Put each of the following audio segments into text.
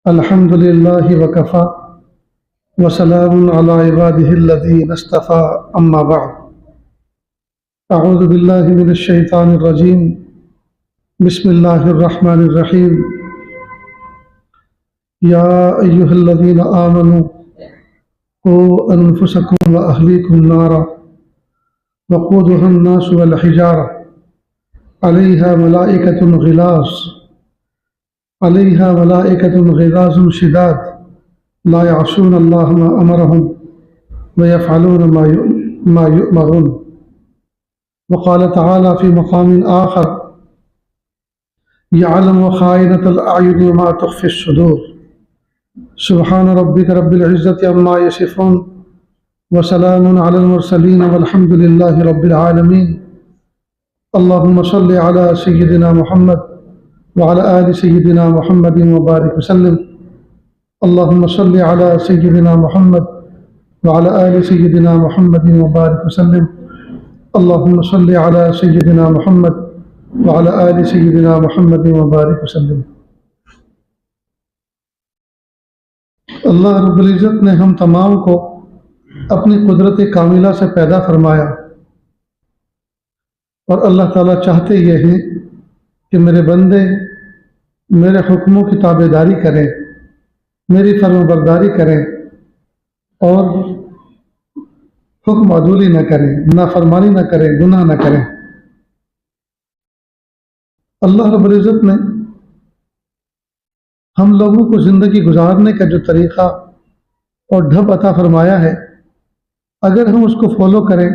الحمد لله وكفى وسلام على عباده الذين اصطفى أما بعد أعوذ بالله من الشيطان الرجيم بسم الله الرحمن الرحيم يا أيها الذين آمنوا قوا أنفسكم وأهليكم نارا وقودها الناس والحجارة عليها ملائكة غلاظ شداد لا يعصون الله ما أمرهم ويفعلون ما يؤمرون. وقال تعالى في مقام آخر يعلم خائنة الأعين وما تخفي الصدور. سبحان ربك رب العزة عما يصفون وسلام على المرسلين والحمد لله رب العالمين. اللهم صل على سيدنا محمد وعلى آل سيدنا محمد وبارك وسلم. اللهم صل على سيدنا محمد وعلى آل سيدنا محمد وبارك وسلم. اللهم صل على سيدنا محمد وعلى آل سيدنا محمد وبارك وسلم. اللہ رب العزت نے ہم تمام کو اپنی قدرت کاملہ سے پیدا فرمایا، اور اللہ تعالیٰ چاہتے یہ ہیں کہ میرے بندے میرے حکموں کی تابع داری کریں، میری فرم برداری کریں اور حکم عدولی نہ کریں، نافرمانی نہ کریں، گناہ نہ کریں. اللہ رب العزت نے ہم لوگوں کو زندگی گزارنے کا جو طریقہ اور ڈھب عطا فرمایا ہے، اگر ہم اس کو فالو کریں،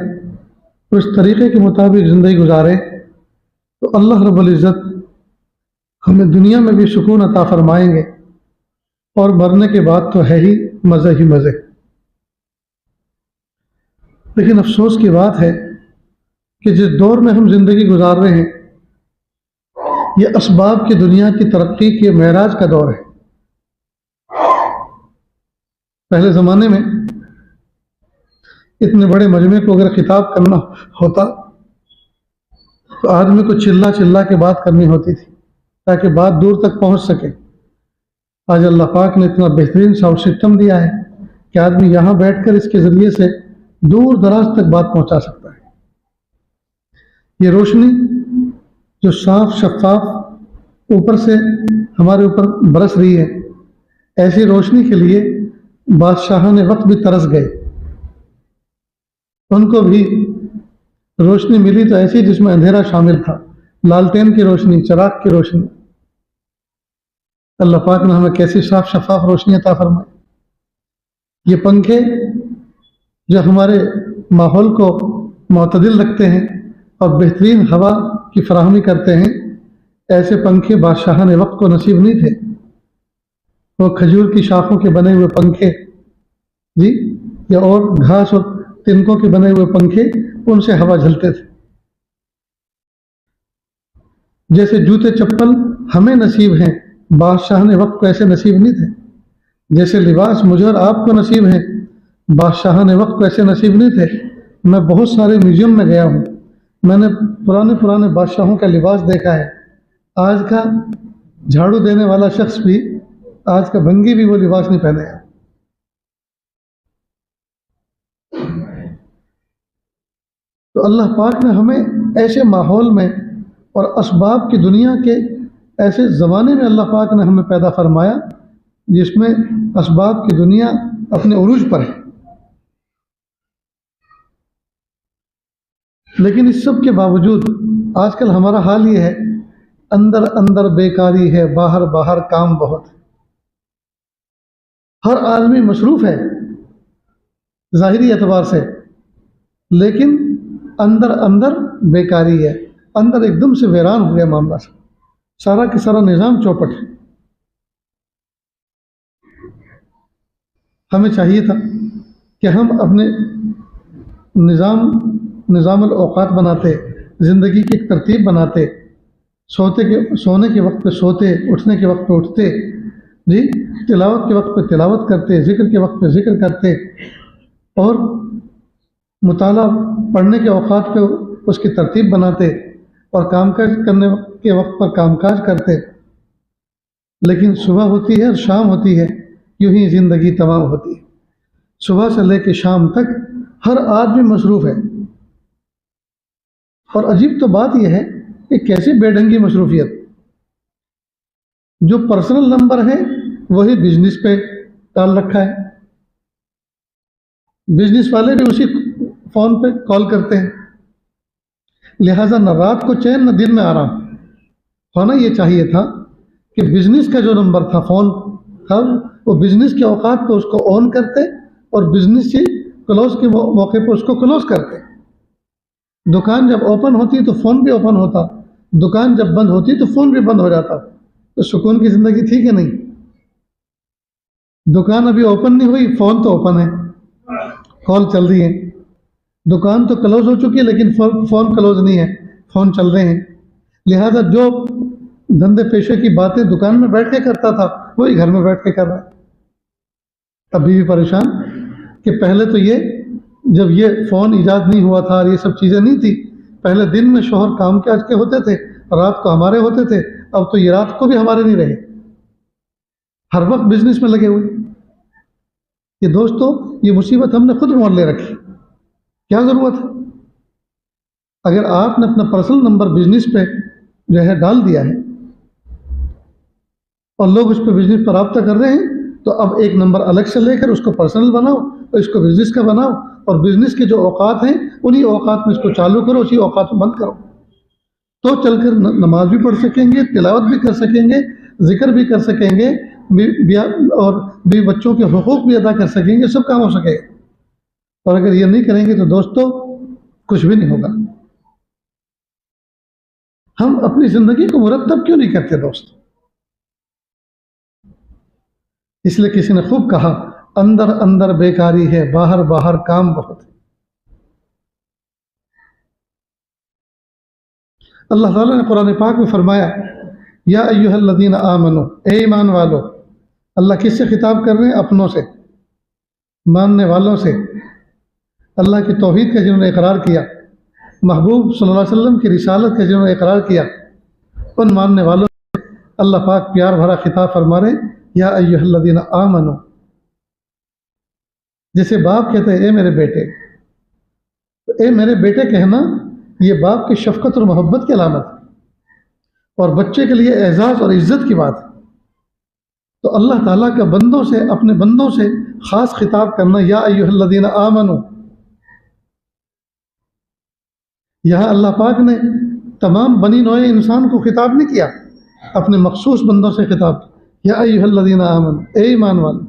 اس طریقے کے مطابق زندگی گزاریں، تو اللہ رب العزت ہمیں دنیا میں بھی سکون عطا فرمائیں گے، اور مرنے کے بعد تو ہے ہی مزے ہی مزے. لیکن افسوس کی بات ہے کہ جس دور میں ہم زندگی گزار رہے ہیں، یہ اسباب کی دنیا کی ترقی کے معراج کا دور ہے. پہلے زمانے میں اتنے بڑے مجمع کو اگر خطاب کرنا ہوتا تو آدمی کو چلا چلا کے بات کرنی ہوتی تھی تاکہ بات دور تک پہنچ سکے. آج اللہ پاک نے اتنا بہترین ساؤنڈ سسٹم دیا ہے کہ آدمی یہاں بیٹھ کر اس کے ذریعے سے دور دراز تک بات پہنچا سکتا ہے. یہ روشنی جو صاف شفاف اوپر سے ہمارے اوپر برس رہی ہے، ایسی روشنی کے لیے بادشاہان وقت بھی ترس گئے. ان کو بھی روشنی ملی تو ایسی جس میں اندھیرا شامل تھا، لالٹین کی روشنی، چراغ کی روشنی. اللہ پاک نے ہمیں کیسی صاف شفاف روشنی عطا فرمائی. یہ پنکھے جو ہمارے ماحول کو معتدل رکھتے ہیں اور بہترین ہوا کی فراہمی کرتے ہیں، ایسے پنکھے بادشاہان وقت کو نصیب نہیں تھے. وہ کھجور کی شاخوں کے بنے ہوئے پنکھے یا اور گھاس اور تنکوں کے بنے ہوئے پنکھے، ان سے ہوا جھلتے تھے. جیسے جوتے چپل ہمیں نصیب ہیں، بادشاہان وقت کو ایسے نصیب نہیں تھے. جیسے لباس مجھے اور آپ کو نصیب ہیں، بادشاہان وقت کو ایسے نصیب نہیں تھے. میں بہت سارے میوزیم میں گیا ہوں، میں نے پرانے بادشاہوں کا لباس دیکھا ہے. آج کا جھاڑو دینے والا شخص بھی، آج کا بھنگی بھی وہ لباس نہیں پہنے گا. تو اللہ پاک نے ہمیں ایسے ماحول میں اور اسباب کی دنیا کے ایسے زمانے میں اللہ پاک نے ہمیں پیدا فرمایا جس میں اسباب کی دنیا اپنے عروج پر ہے. لیکن اس سب کے باوجود آج کل ہمارا حال یہ ہے، اندر اندر بیکاری ہے، باہر باہر کام بہت ہے. ہر آدمی مصروف ہے ظاہری اعتبار سے، لیکن اندر اندر بیکاری ہے. اندر ایک دم سے ویران ہو گیا معاملہ، سارا کا سارا نظام چوپٹ ہے. ہمیں چاہیے تھا کہ ہم اپنے نظام الاوقات بناتے، زندگی کی ایک ترتیب بناتے، سونے کے وقت پہ سوتے، اٹھنے کے وقت پہ اٹھتے، تلاوت کے وقت پہ تلاوت کرتے، ذکر کے وقت پہ ذکر کرتے، اور مطالعہ پڑھنے کے اوقات پہ اس کی ترتیب بناتے، اور کام کاج کرنے کے وقت پر کام کاج کرتے. لیکن صبح ہوتی ہے اور شام ہوتی ہے، یوں ہی زندگی تمام ہوتی ہے۔ صبح سے لے کے شام تک ہر آدمی مصروف ہے، اور عجیب تو بات یہ ہے کہ کیسی بے ڈھنگی مصروفیت۔ جو پرسنل نمبر ہے وہی بزنس پہ ڈال رکھا ہے، بزنس والے بھی اسی فون پہ کال کرتے ہیں، لہٰذا نہ رات کو چین نہ دن میں آرام۔ ہونا یہ چاہیے تھا کہ بزنس کا جو نمبر تھا فون تھا، وہ بزنس کے اوقات پہ اس کو آن کرتے اور بزنس کی کلوز کے موقع پہ اس کو کلوز کرتے۔ دکان جب اوپن ہوتی تو فون بھی اوپن ہوتا، دکان جب بند ہوتی تو فون بھی بند ہو جاتا، تو سکون کی زندگی تھی کہ نہیں؟ دکان ابھی اوپن نہیں ہوئی، فون تو اوپن ہے، کال چل رہی ہے۔ دکان تو کلوز ہو چکی ہے لیکن فون کلوز نہیں ہے، فون چل رہے ہیں۔ لہذا جو دھندے پیشے کی باتیں دکان میں بیٹھ کے کرتا تھا وہی گھر میں بیٹھ کے کر رہا ہے۔ ابھی بھی پریشان کہ پہلے تو یہ جب یہ فون ایجاد نہیں ہوا تھا اور یہ سب چیزیں نہیں تھی، پہلے دن میں شوہر کام کاج کے ہوتے تھے، رات کو ہمارے ہوتے تھے، اب تو یہ رات کو بھی ہمارے نہیں رہے، ہر وقت بزنس میں لگے ہوئے۔ یہ دوستو یہ مصیبت ہم نے خود مول لے رکھی، کیا ضرورت ہے؟ اگر آپ نے اپنا پرسنل نمبر بزنس پہ جو ہے ڈال دیا ہے اور لوگ اس پہ بزنس پر رابطہ کر رہے ہیں، تو اب ایک نمبر الگ سے لے کر اس کو پرسنل بناؤ اور اس کو بزنس کا بناؤ، اور بزنس کے جو اوقات ہیں انہی اوقات میں اس کو چالو کرو، اسی اوقات میں بند کرو، تو چل کر نماز بھی پڑھ سکیں گے، تلاوت بھی کر سکیں گے، ذکر بھی کر سکیں گے، اور بیوی بچوں کے حقوق بھی ادا کر سکیں گے، سب کام ہو سکے گا۔ اور اگر یہ نہیں کریں گے تو دوستو کچھ بھی نہیں ہوگا۔ ہم اپنی زندگی کو مرتب کیوں نہیں کرتے دوست؟ اس لیے کسی نے خوب کہا، اندر اندر بیکاری ہے، باہر باہر کام بہت ہے۔ اللہ تعالیٰ نے قرآن پاک میں فرمایا، یا ایھا الذین آمنو، اے ایمان والو۔ اللہ کس سے خطاب کر رہے ہیں؟ اپنوں سے، ماننے والوں سے، اللہ کی توحید کا جنہوں نے اقرار کیا، محبوب صلی اللہ علیہ وسلم کی رسالت کا جنہوں نے اقرار کیا، ان ماننے والوں سے اللہ پاک پیار بھرا خطاب فرما رہے ہیں، یا ایھا الذین آمنو۔ جیسے باپ کہتے ہیں اے میرے بیٹے، تو اے میرے بیٹے کہنا یہ باپ کی شفقت اور محبت کی علامت ہے، اور بچے کے لیے اعزاز اور عزت کی بات ہے۔ تو اللہ تعالیٰ کا بندوں سے، اپنے بندوں سے خاص خطاب کرنا، یا ایھا الذین آمنو۔ یہاں اللہ پاک نے تمام بنی نوع انسان کو خطاب نہیں کیا، اپنے مخصوص بندوں سے خطاب کیا، یا ایھا الذین آمنو، اے ایمان والو،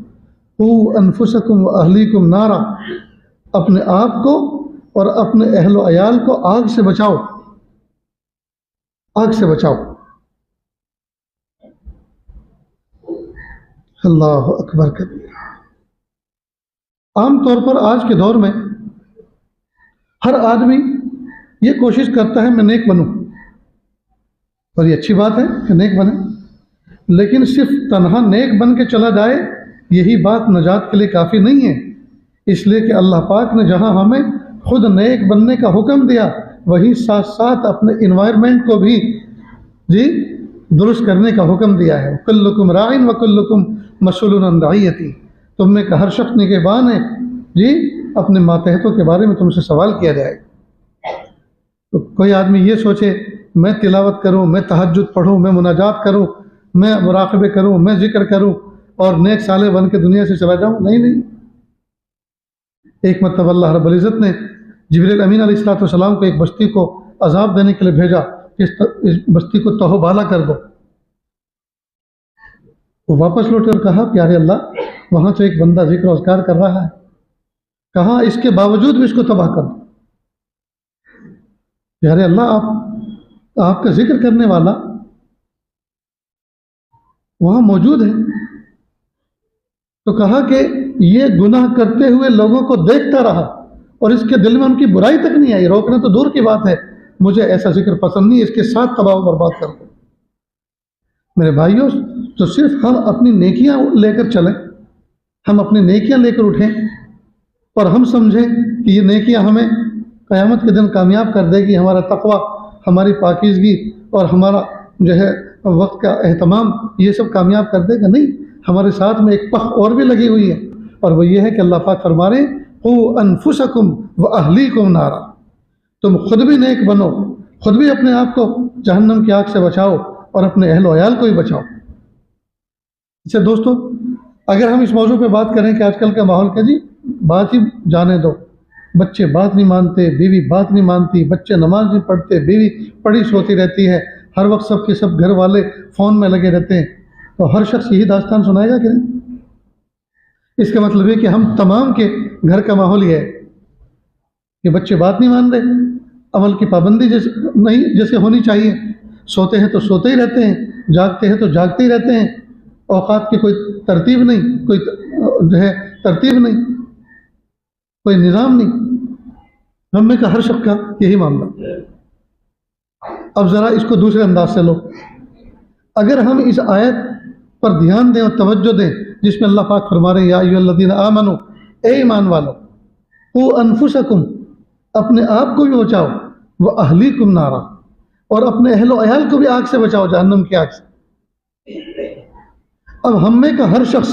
قوا انفسکم و اہلیکم نارا، اپنے آپ کو اور اپنے اہل و عیال کو آگ سے بچاؤ، آگ سے بچاؤ۔ اللہ اکبر کبیر۔ عام طور پر آج کے دور میں ہر آدمی یہ کوشش کرتا ہے میں نیک بنوں، اور یہ اچھی بات ہے کہ نیک بنے، لیکن صرف تنہا نیک بن کے چلا جائے یہی بات نجات کے لیے کافی نہیں ہے۔ اس لیے کہ اللہ پاک نے جہاں ہمیں خود نیک بننے کا حکم دیا، وہیں ساتھ ساتھ اپنے انوائرمنٹ کو بھی درست کرنے کا حکم دیا ہے۔ کلکم راعٍ وکلکم مسئول عن رعیتہ، تم میں کا ہر شخص نگہبان ہے اپنے ماتحتوں کے بارے میں تم سے سوال کیا جائے۔ تو کوئی آدمی یہ سوچے میں تلاوت کروں، میں تہجد پڑھوں، میں مناجات کروں، میں مراقبے کروں، میں ذکر کروں اور نیک صالح بن کے دنیا سے چلا جاؤں، نہیں۔ ایک مرتبہ اللہ رب العزت نے جبریل امین علیہ السلام کو ایک بستی کو عذاب دینے کے لیے بھیجا، اس بستی کو تہو بالا کر دو۔ وہ واپس لوٹے اور کہا، پیارے اللہ وہاں تو ایک بندہ ذکر و اذکار کر رہا ہے، کہا اس کے باوجود بھی اس کو تباہ کر دو۔ پیارے اللہ آپ کا ذکر کرنے والا وہاں موجود ہے۔ تو کہا کہ یہ گناہ کرتے ہوئے لوگوں کو دیکھتا رہا اور اس کے دل میں ان کی برائی تک نہیں آئی، روکنا تو دور کی بات ہے، مجھے ایسا ذکر پسند نہیں، اس کے ساتھ تباہ و برباد کر دو۔ میرے بھائیوں، تو صرف ہم اپنی نیکیاں لے کر چلیں، ہم اپنی نیکیاں لے کر اٹھیں اور ہم سمجھیں کہ یہ نیکیاں ہمیں قیامت کے دن کامیاب کر دے گی، ہمارا تقویٰ، ہماری پاکیزگی اور ہمارا جو ہے وقت کا اہتمام یہ سب کامیاب کر دے گا؟ نہیں، ہمارے ساتھ میں ایک پخ اور بھی لگی ہوئی ہے، اور وہ یہ ہے کہ اللہ پاک فرما رہے ہیں قوا انفسکم واہلیکم نارا، تم خود بھی نیک بنو، خود بھی اپنے آپ کو جہنم کی آگ سے بچاؤ اور اپنے اہل و عیال کو بھی بچاؤ۔ اچھا دوستو، اگر ہم اس موضوع پہ بات کریں کہ آج کل کا ماحول کا، جی بات ہی جانے دو، بچے بات نہیں مانتے، بیوی بات نہیں مانتی، بچے نماز نہیں پڑھتے، بیوی پڑی سوتی رہتی ہے، ہر وقت سب کے سب گھر والے فون میں لگے رہتے ہیں، تو ہر شخص یہی داستان سنائے گا کہ نہیں؟ اس کا مطلب ہے کہ ہم تمام کے گھر کا ماحول یہ ہے کہ بچے بات نہیں مان رہے، عمل کی پابندی جیسے ہونی چاہیے، سوتے ہیں تو سوتے ہی رہتے ہیں، جاگتے ہیں تو جاگتے ہی رہتے ہیں، اوقات کی کوئی ترتیب نہیں، کوئی جو ہے ترتیب نہیں، کوئی نظام نہیں۔ ہم میں کا ہر شخص کا یہی معاملہ۔ اب ذرا اس کو دوسرے انداز سے لو، اگر ہم اس آیت پر دھیان دیں اور توجہ دیں جس میں اللہ پاک فرما رہے ہیں یا ایھا الذین آمنو، اے ایمان والو، قوا انفسکم، اپنے آپ کو بھی بچاؤ، واہلیکم نارا، اور اپنے اہل و عیال کو بھی آگ سے بچاؤ، جہنم کی آگ سے۔ اب ہم میں کا ہر شخص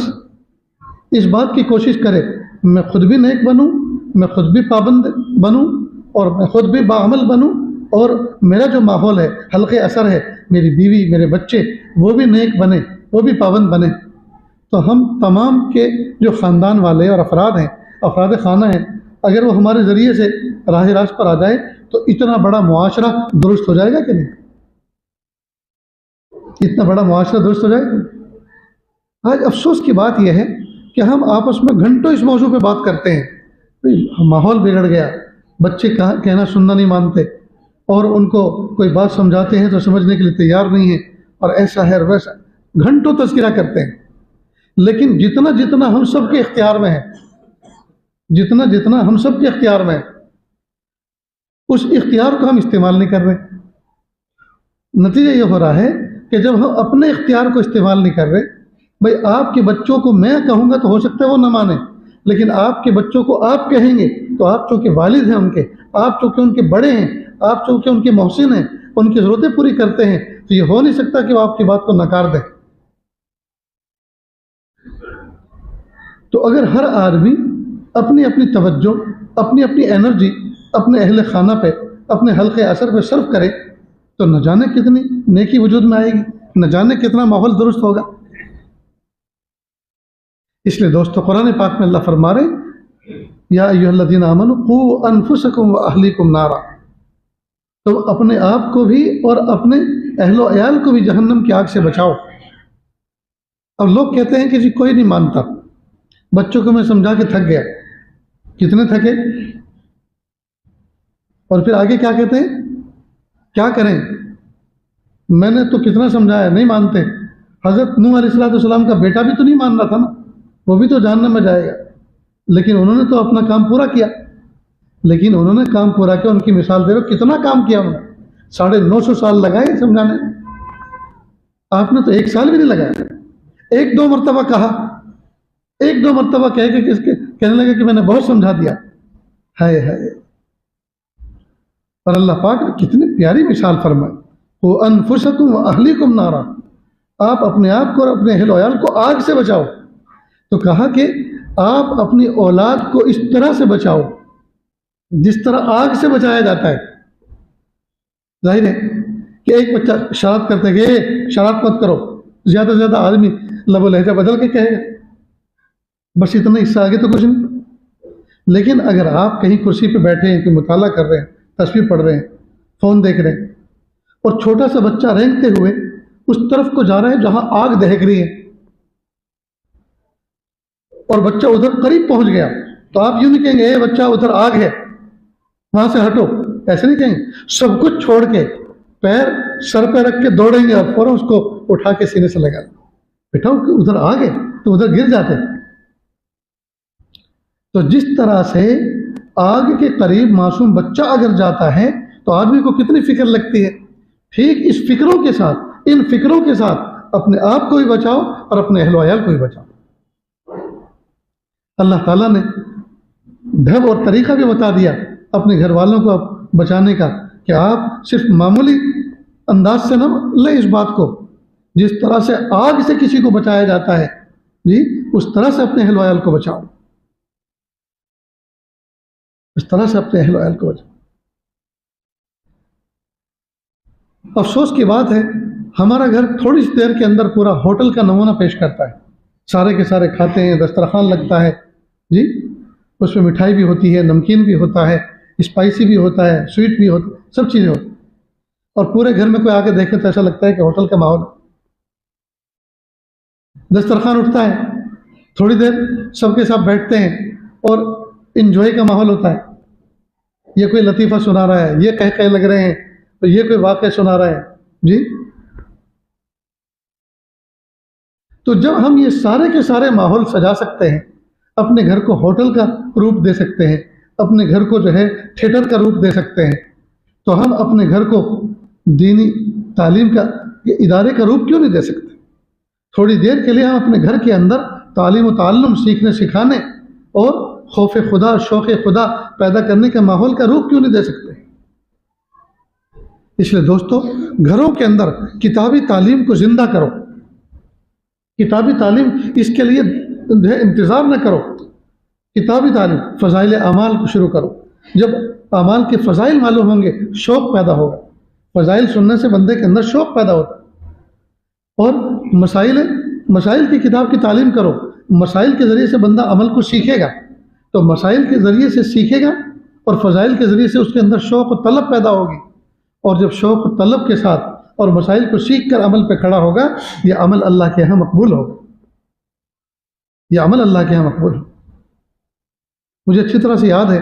اس بات کی کوشش کرے میں خود بھی نیک بنوں، میں خود بھی پابند بنوں، اور میں خود بھی باعمل بنوں، اور میرا جو ماحول ہے، حلقے اثر ہے، میری بیوی، میرے بچے، وہ بھی نیک بنے، وہ بھی پابند بنے، تو ہم تمام کے جو خاندان والے اور افراد ہیں، افراد خانہ ہیں، اگر وہ ہمارے ذریعے سے راہ راست پر آ جائے تو اتنا بڑا معاشرہ درست ہو جائے گا کہ نہیں؟ اتنا بڑا معاشرہ درست ہو جائے گا؟ آج افسوس کی بات یہ ہے کہ ہم آپس میں گھنٹوں اس موضوع پہ بات کرتے ہیں، ماحول بگڑ گیا، بچے کہنا سننا نہیں مانتے، اور ان کو کوئی بات سمجھاتے ہیں تو سمجھنے کے لیے تیار نہیں ہیں، اور ایسا ہے اور ویسا، گھنٹوں تذکرہ کرتے ہیں، لیکن جتنا جتنا ہم سب کے اختیار میں ہے، جتنا جتنا ہم سب کے اختیار میں ہے، اس اختیار کو ہم استعمال نہیں کر رہے۔ نتیجہ یہ ہو رہا ہے کہ جب ہم اپنے اختیار کو استعمال نہیں کر رہے، بھائی آپ کے بچوں کو میں کہوں گا تو ہو سکتا ہے وہ نہ مانیں، لیکن آپ کے بچوں کو آپ کہیں گے تو آپ چونکہ والد ہیں ان کے، آپ چونکہ ان کے بڑے ہیں، آپ چونکہ ان کے محسن ہیں، ان کی ضرورتیں پوری کرتے ہیں، تو یہ ہو نہیں سکتا کہ وہ آپ کی بات کو نکار دیں۔ تو اگر ہر آدمی اپنی اپنی توجہ، اپنی اپنی انرجی اپنے اہل خانہ پہ، اپنے حلقے اثر پہ صرف کرے تو نہ جانے کتنی نیکی وجود میں آئے گی، نہ جانے کتنا ماحول درست ہوگا۔ اس لیے دوستو، قرآن پاک میں اللہ فرما رہے یا ایھا الذین آمنوا قوا انفسکم واہلیکم نارا، تم اپنے آپ کو بھی اور اپنے اہل و عیال کو بھی جہنم کی آگ سے بچاؤ۔ اب لوگ کہتے ہیں کہ جی کوئی نہیں مانتا، بچوں کو میں سمجھا کے تھک گیا، کتنے تھکے؟ اور پھر آگے کیا کہتے ہیں؟ کیا کریں؟ میں نے تو کتنا سمجھایا، نہیں مانتے۔ حضرت نوح علیہ السلام کا بیٹا بھی تو نہیں مان رہا تھا نا، وہ بھی تو جہنم میں جائے گا، لیکن انہوں نے تو اپنا کام پورا کیا۔ لیکن انہوں نے کام پورا کیا، ان کی مثال دے رہے، کتنا کام کیا انہوں نے، 950 سال لگائے سمجھانے، آپ نے تو 1 سال بھی نہیں لگایا۔ 1-2 مرتبہ کہا، 1-2 مرتبہ کہنے لگا کہ میں نے بہت سمجھا دیا، ہائے ہائے۔ اور اللہ پاک نے کتنی پیاری مثال فرمائی، قوا انفسکم واہلیکم نارا، آپ اپنے آپ کو اور اپنے اہل و عیال کو آگ سے بچاؤ۔ تو کہا کہ آپ اپنی اولاد کو اس طرح سے بچاؤ جس طرح آگ سے بچایا جاتا ہے۔ ظاہر ہے کہ ایک بچہ شرارت کرتے کہ شرارت مت کرو، زیادہ سے زیادہ آدمی لب و لہجہ بدل کے کہے گا، بس اتنا، اس سے آگے تو کچھ نہیں۔ لیکن اگر آپ کہیں کرسی پہ بیٹھے ہیں، کوئی مطالعہ کر رہے ہیں، تصویر پڑھ رہے ہیں، فون دیکھ رہے ہیں، اور چھوٹا سا بچہ رینگتے ہوئے اس طرف کو جا رہا ہے جہاں آگ دہک رہی ہے، اور بچہ ادھر قریب پہنچ گیا، تو آپ یوں نہیں کہیں گے اے بچہ ادھر آگ ہے وہاں سے ہٹو، ایسے نہیں کہیں گے، سب کچھ چھوڑ کے پیر سر پہ رکھ کے دوڑیں گے اور فوراً اس کو اٹھا کے سینے سے لگا، بیٹا ادھر آگ ہے، تو ادھر گر جاتے۔ تو جس طرح سے آگ کے قریب معصوم بچہ اگر جاتا ہے تو آدمی کو کتنی فکر لگتی ہے، ٹھیک اس فکروں کے ساتھ، ان فکروں کے ساتھ اپنے آپ کو بھی بچاؤ اور اپنے اہل و عیال کو بھی بچاؤ۔ اللہ تعالیٰ نے ڈھب اور طریقہ بھی بتا دیا اپنے گھر والوں کو بچانے کا، کہ آپ صرف معمولی انداز سے نہ لیں اس بات کو، جس طرح سے آگ سے کسی کو بچایا جاتا ہے جی، اس طرح سے اپنے اہل و عیال کو بچاؤ، اس طرح سے اپنے اہل و عیال کو بچاؤ۔ افسوس کی بات ہے، ہمارا گھر تھوڑی سی دیر کے اندر پورا ہوٹل کا نمونہ پیش کرتا ہے، سارے کے سارے کھاتے ہیں، دسترخوان لگتا ہے جی، اس میں مٹھائی بھی ہوتی ہے، نمکین بھی ہوتا ہے، اسپائسی بھی ہوتا ہے، سویٹ بھی ہوتا ہے، سب چیزیں ہوتی ہیں، اور پورے گھر میں کوئی آ کے دیکھے تو ایسا لگتا ہے کہ ہوٹل کا ماحول ہے۔ دسترخوان اٹھتا ہے، تھوڑی دیر سب کے ساتھ بیٹھتے ہیں اور انجوائے کا ماحول ہوتا ہے، یہ کوئی لطیفہ سنا رہا ہے، یہ کہہ لگ رہے ہیں، تو یہ کوئی واقعہ سنا رہا ہے جی۔ تو جب ہم یہ سارے کے سارے ماحول سجا سکتے ہیں، اپنے گھر کو ہوٹل کا روپ دے سکتے ہیں، اپنے گھر کو جو ہے تھیٹر کا روپ دے سکتے ہیں، تو ہم اپنے گھر کو دینی تعلیم کا ادارے کا روپ کیوں نہیں دے سکتے؟ تھوڑی دیر کے لیے ہم اپنے گھر کے اندر تعلیم و تعلم سیکھنے سکھانے اور خوف خدا، شوق خدا پیدا کرنے کے ماحول کا روپ کیوں نہیں دے سکتے؟ اس لیے دوستو، گھروں کے اندر کتابی تعلیم کو زندہ کرو، کتابی تعلیم اس کے لیے انتظار نہ کرو، کتابی تعلیم، فضائل اعمال کو شروع کرو۔ جب اعمال کے فضائل معلوم ہوں گے، شوق پیدا ہوگا، فضائل سننے سے بندے کے اندر شوق پیدا ہوتا ہے۔ اور مسائل کی کتاب کی تعلیم کرو، مسائل کے ذریعے سے بندہ عمل کو سیکھے گا، تو مسائل کے ذریعے سے سیکھے گا اور فضائل کے ذریعے سے اس کے اندر شوق و طلب پیدا ہوگی، اور جب شوق و طلب کے ساتھ اور مسائل کو سیکھ کر عمل پہ کھڑا ہوگا، یہ عمل اللہ کے ہاں مقبول ہوگا، یہ عمل اللہ کے ہاں مقبول ہوگا۔ مجھے اچھی طرح سے یاد ہے،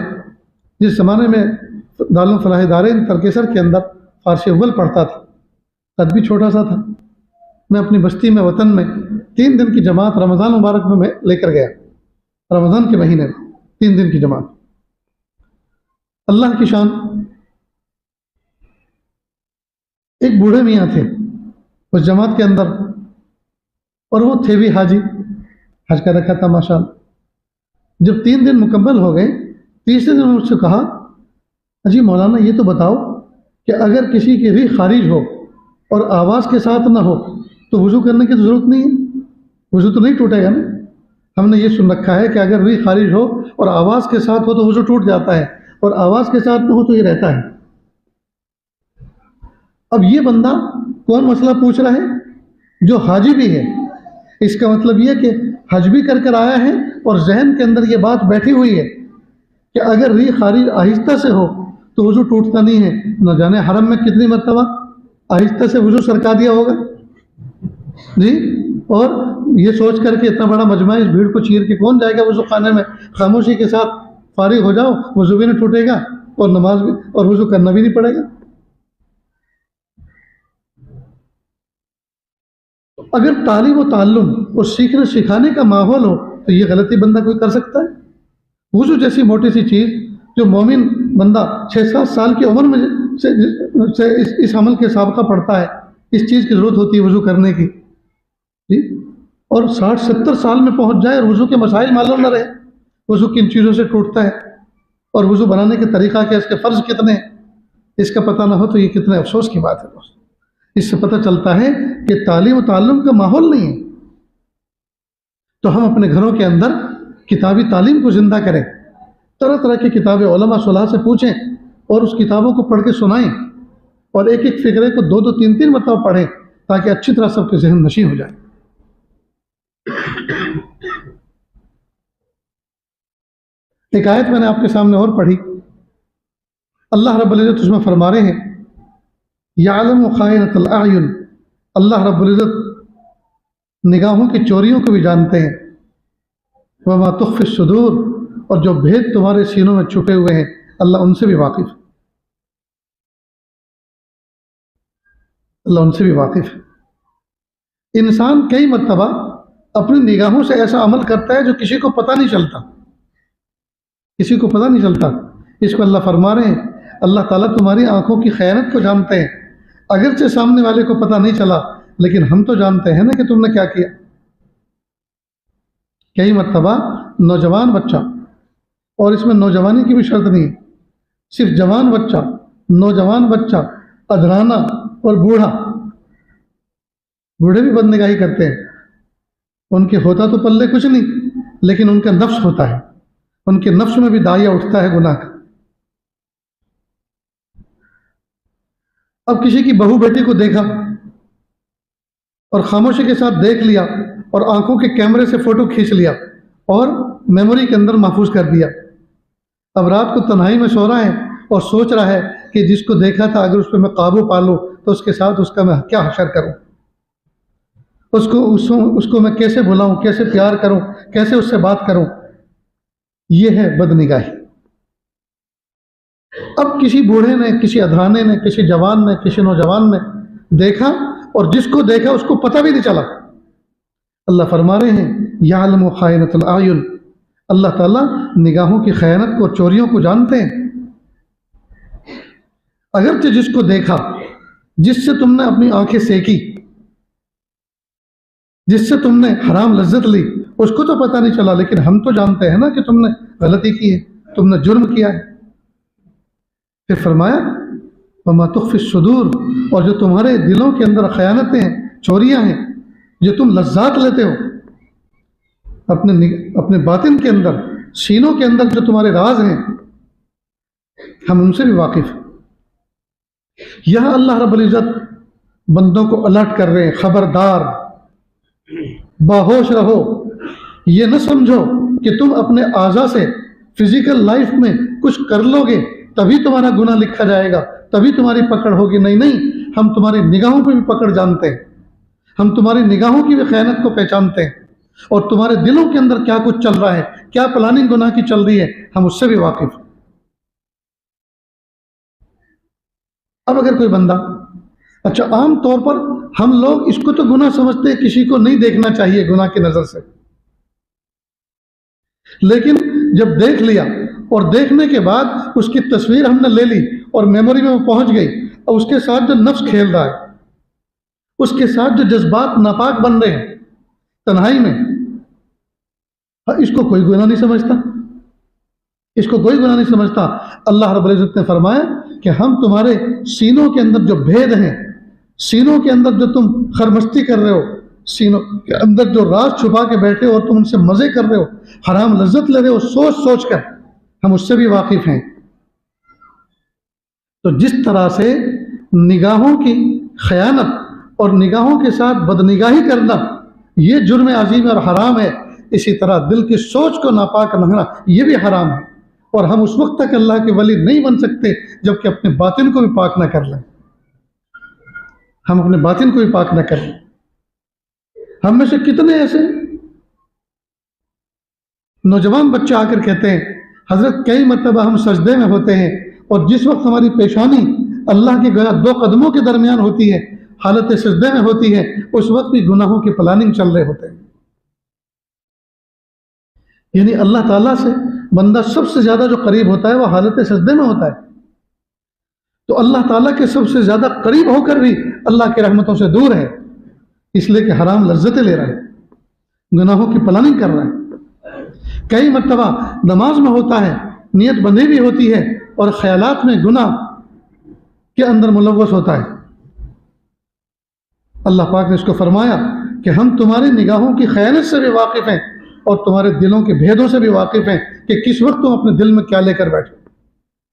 جس زمانے میں دارالعلوم فلاح دارین ترکیسر کے اندر فارسی اول پڑھتا تھا، قد بھی چھوٹا سا تھا، میں اپنی بستی میں، وطن میں 3 دن کی جماعت رمضان مبارک میں لے کر گیا، رمضان کے مہینے میں 3 دن کی جماعت۔ اللہ کی شان، ایک بوڑھے میاں تھے اس جماعت کے اندر، اور وہ تھے بھی حاجی، حج کا رکھا تھا ماشاءاللہ۔ جب 3 دن مکمل ہو گئے، تیسرے دن مجھ سے کہا، اجی مولانا یہ تو بتاؤ کہ اگر کسی کی ریح خارج ہو اور آواز کے ساتھ نہ ہو تو وضو کرنے کی ضرورت نہیں ہے؟ وضو تو نہیں ٹوٹے گا نا؟ ہم نے یہ سن رکھا ہے کہ اگر ریح خارج ہو اور آواز کے ساتھ ہو تو وضو ٹوٹ جاتا ہے، اور آواز کے ساتھ نہ ہو تو یہ رہتا ہے۔ اب یہ بندہ کون مسئلہ پوچھ رہا ہے؟ جو حاجی بھی ہے۔ اس کا مطلب یہ کہ حج بھی کر آیا ہے اور ذہن کے اندر یہ بات بیٹھی ہوئی ہے کہ اگر ریح خارج آہستہ سے ہو تو وضو ٹوٹتا نہیں ہے۔ نہ جانے حرم میں کتنی مرتبہ آہستہ سے وضو سرکا دیا ہوگا جی، اور یہ سوچ کر کے اتنا بڑا مجمع، اس بھیڑ کو چیر کے کون جائے گا وضو خانے میں؟ خاموشی کے ساتھ فارغ ہو جاؤ، وضو بھی نہیں ٹوٹے گا اور نماز بھی اور وضو کرنا بھی نہیں پڑے گا۔ اگر تعلیم و تعلم اور سیکھنے سکھانے کا ماحول ہو تو یہ غلطی بندہ کوئی کر سکتا ہے؟ وضو جیسی موٹی سی چیز جو مومن بندہ 6-7 سال کی عمر میں سے اس عمل کے سابقہ پڑتا ہے، اس چیز کی ضرورت ہوتی ہے وضو کرنے کی جی، اور 60-70 سال میں پہنچ جائے اور وضو کے مسائل معلوم نہ رہے، وضو کن چیزوں سے ٹوٹتا ہے اور وضو بنانے کے طریقہ کیا، اس کے فرض کتنے ہیں، اس کا پتہ نہ ہو تو یہ کتنے افسوس کی بات ہے دوست۔ اس سے پتہ چلتا ہے کہ تعلیم و تعلم کا ماحول نہیں ہے۔ تو ہم اپنے گھروں کے اندر کتابی تعلیم کو زندہ کریں، طرح طرح کی کتابیں علماء صلاح سے پوچھیں اور اس کتابوں کو پڑھ کے سنائیں، اور ایک ایک فقرے کو 2-2 3-3 مرتبہ پڑھیں تاکہ اچھی طرح سب کے ذہن نشیں ہو جائے۔ ایک آیت میں نے آپ کے سامنے اور پڑھی، اللہ رب العزت اس میں فرما رہے ہیں، یعلم خائنۃ الاعین، اللہ رب العزت نگاہوں کی چوریوں کو بھی جانتے ہیں، وما تخفی الصدور، اور جو بھید تمہارے سینوں میں چھپے ہوئے ہیں اللہ ان سے بھی واقف ہے، اللہ ان سے بھی واقف ہے۔ انسان کئی مرتبہ اپنی نگاہوں سے ایسا عمل کرتا ہے جو کسی کو پتہ نہیں چلتا، کسی کو پتہ نہیں چلتا۔ اس کو اللہ فرما رہے ہیں، اللہ تعالیٰ تمہاری آنکھوں کی خیانت کو جانتے ہیں، اگرچہ سامنے والے کو پتہ نہیں چلا لیکن ہم تو جانتے ہیں نا کہ تم نے کیا کیا۔ کئی مرتبہ نوجوان بچہ، اور اس میں نوجوانی کی بھی شرط نہیں ہے، صرف جوان بچہ، نوجوان بچہ، ادھرانہ اور بوڑھا، بوڑھے بھی بدنگاہی کرتے ہیں، ان کے ہوتا تو پلے کچھ نہیں، لیکن ان کا نفس ہوتا ہے، ان کے نفس میں بھی داعیہ اٹھتا ہے گناہ کا۔ اب کسی کی بہو بیٹی کو دیکھا اور خاموشی کے ساتھ دیکھ لیا اور آنکھوں کے کیمرے سے فوٹو کھینچ لیا اور میموری کے اندر محفوظ کر دیا۔ اب رات کو تنہائی میں سو رہا ہے اور سوچ رہا ہے کہ جس کو دیکھا تھا اگر اس پہ میں قابو پا لوں تو اس کے ساتھ اس کا میں کیا حشر کروں، اس کو میں کیسے بھلاؤں، کیسے پیار کروں، کیسے اس سے بات کروں۔ یہ ہے بدنگاہی۔ اب کسی بوڑھے نے، کسی ادھانے نے، کسی جوان نے، کسی نوجوان نے دیکھا اور جس کو دیکھا اس کو پتہ بھی نہیں چلا۔ اللہ فرما رہے ہیں یعلم خائنۃ الاعین، اللہ تعالیٰ نگاہوں کی خیانت کو، چوریوں کو جانتے ہیں۔ اگرچہ جس کو دیکھا، جس سے تم نے اپنی آنکھیں سیکی، جس سے تم نے حرام لذت لی، اس کو تو پتہ نہیں چلا، لیکن ہم تو جانتے ہیں نا کہ تم نے غلطی کی ہے، تم نے جرم کیا ہے۔ پھر فرمایا وما تخفی الصدور، اور جو تمہارے دلوں کے اندر خیانتیں ہیں، چوریاں ہیں، جو تم لذات لیتے ہو اپنے باطن کے اندر، سینوں کے اندر جو تمہارے راز ہیں، ہم ان سے بھی واقف ہیں۔ یہاں اللہ رب العزت بندوں کو الرٹ کر رہے ہیں، خبردار، باہوش رہو، یہ نہ سمجھو کہ تم اپنے اعضاء سے فزیکل لائف میں کچھ کر لو گے تبھی تمہارا گناہ لکھا جائے گا، تبھی تمہاری پکڑ ہوگی۔ نہیں نہیں، ہم تمہاری نگاہوں پہ بھی پکڑ جانتے ہیں، ہم تمہاری نگاہوں کی بھی خیانت کو پہچانتے ہیں، اور تمہارے دلوں کے اندر کیا کچھ چل رہا ہے، کیا پلاننگ گناہ کی چل رہی ہے، ہم اس سے بھی واقف ہیں۔ اب اگر کوئی بندہ، اچھا عام طور پر ہم لوگ اس کو تو گناہ سمجھتے ہیں، کسی کو نہیں دیکھنا چاہیے گناہ کی نظر سے، لیکن جب دیکھ لیا اور دیکھنے کے بعد اس کی تصویر ہم نے لے لی اور میموری میں وہ پہنچ گئی، اور اس کے ساتھ جو نفس کھیل رہا ہے، اس کے ساتھ جو جذبات ناپاک بن رہے ہیں تنہائی میں، اس کو کوئی گناہ نہیں سمجھتا، اس کو کوئی گناہ نہیں سمجھتا۔ اللہ رب العزت نے فرمایا کہ ہم تمہارے سینوں کے اندر جو بھید ہیں، سینوں کے اندر جو تم خرمستی کر رہے ہو، سینوں کے اندر جو راز چھپا کے بیٹھے ہو اور تم ان سے مزے کر رہے ہو، حرام لذت لے رہے ہو سوچ سوچ کر، ہم اس سے بھی واقف ہیں۔ تو جس طرح سے نگاہوں کی خیانت اور نگاہوں کے ساتھ بدنگاہی کرنا یہ جرم عظیم اور حرام ہے، اسی طرح دل کی سوچ کو ناپاک رکھنا یہ بھی حرام ہے، اور ہم اس وقت تک اللہ کے ولی نہیں بن سکتے جب کہ اپنے باطن کو بھی پاک نہ کر لیں، ہم اپنے باطن کو بھی پاک نہ کر لیں۔ ہم میں سے کتنے ایسے نوجوان بچے آ کر کہتے ہیں حضرت کئی مرتبہ ہم سجدے میں ہوتے ہیں اور جس وقت ہماری پیشانی اللہ کے گویا 2 قدموں کے درمیان ہوتی ہے، حالت سجدے میں ہوتی ہے، اس وقت بھی گناہوں کی پلاننگ چل رہے ہوتے ہیں۔ یعنی اللہ تعالیٰ سے بندہ سب سے زیادہ جو قریب ہوتا ہے وہ حالت سجدے میں ہوتا ہے، تو اللہ تعالیٰ کے سب سے زیادہ قریب ہو کر بھی اللہ کی رحمتوں سے دور ہے، اس لیے کہ حرام لذتیں لے رہا ہے، گناہوں کی پلاننگ کر رہا ہے۔ کئی مرتبہ نماز میں ہوتا ہے، نیت بندی بھی ہوتی ہے اور خیالات میں گناہ کے اندر ملوث ہوتا ہے۔ اللہ پاک نے اس کو فرمایا کہ ہم تمہاری نگاہوں کی خیانت سے بھی واقف ہیں اور تمہارے دلوں کے بھیدوں سے بھی واقف ہیں کہ کس وقت تم اپنے دل میں کیا لے کر بیٹھے۔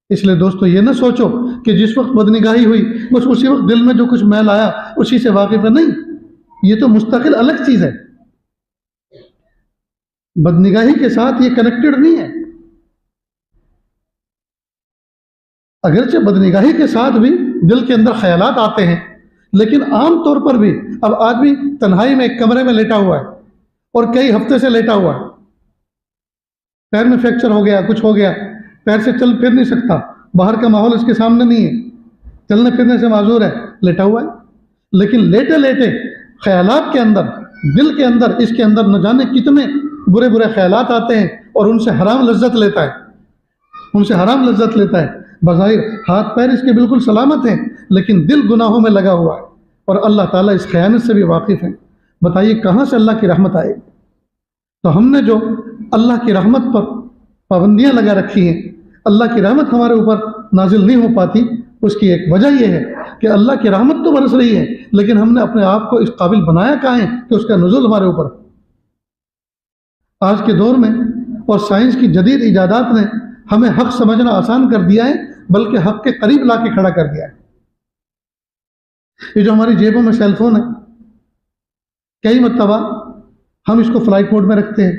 اس لیے دوستو یہ نہ سوچو کہ جس وقت بدنگاہی ہوئی بس اسی وقت دل میں جو کچھ میل آیا اسی سے واقف ہے، نہیں، یہ تو مستقل الگ چیز ہے، بدنگاہی کے ساتھ یہ کنیکٹڈ نہیں ہے۔ اگرچہ بدنگاہی کے ساتھ بھی دل کے اندر خیالات آتے ہیں، لیکن عام طور پر بھی اب آدمی تنہائی میں ایک کمرے میں لیٹا ہوا ہے اور کئی ہفتے سے لیٹا ہوا ہے، پیر میں فریکچر ہو گیا، کچھ ہو گیا، پیر سے چل پھر نہیں سکتا، باہر کا ماحول اس کے سامنے نہیں ہے، چلنے پھرنے سے معذور ہے، لیٹا ہوا ہے، لیکن لیٹے لیٹے خیالات کے اندر، دل کے اندر، اس کے اندر نہ جانے کتنے برے برے خیالات آتے ہیں اور ان سے حرام لذت لیتا ہے، ان سے حرام لذت لیتا ہے۔ بظاہر ہاتھ پیر اس کے بالکل سلامت ہیں لیکن دل گناہوں میں لگا ہوا ہے، اور اللہ تعالیٰ اس خیانت سے بھی واقف ہیں۔ بتائیے کہاں سے اللہ کی رحمت آئے گی؟ تو ہم نے جو اللہ کی رحمت پر پابندیاں لگا رکھی ہیں، اللہ کی رحمت ہمارے اوپر نازل نہیں ہو پاتی، اس کی ایک وجہ یہ ہے کہ اللہ کی رحمت تو برس رہی ہے، لیکن ہم نے اپنے آپ کو اس قابل بنایا کہاں ہے کہ اس کا نزول ہمارے اوپر۔ آج کے دور میں اور سائنس کی جدید ایجادات نے ہمیں حق سمجھنا آسان کر دیا ہے، بلکہ حق کے قریب لا کے کھڑا کر دیا ہے۔ یہ جو ہماری جیبوں میں سیل فون ہے، کئی مرتبہ ہم اس کو فلائٹ موڈ میں رکھتے ہیں،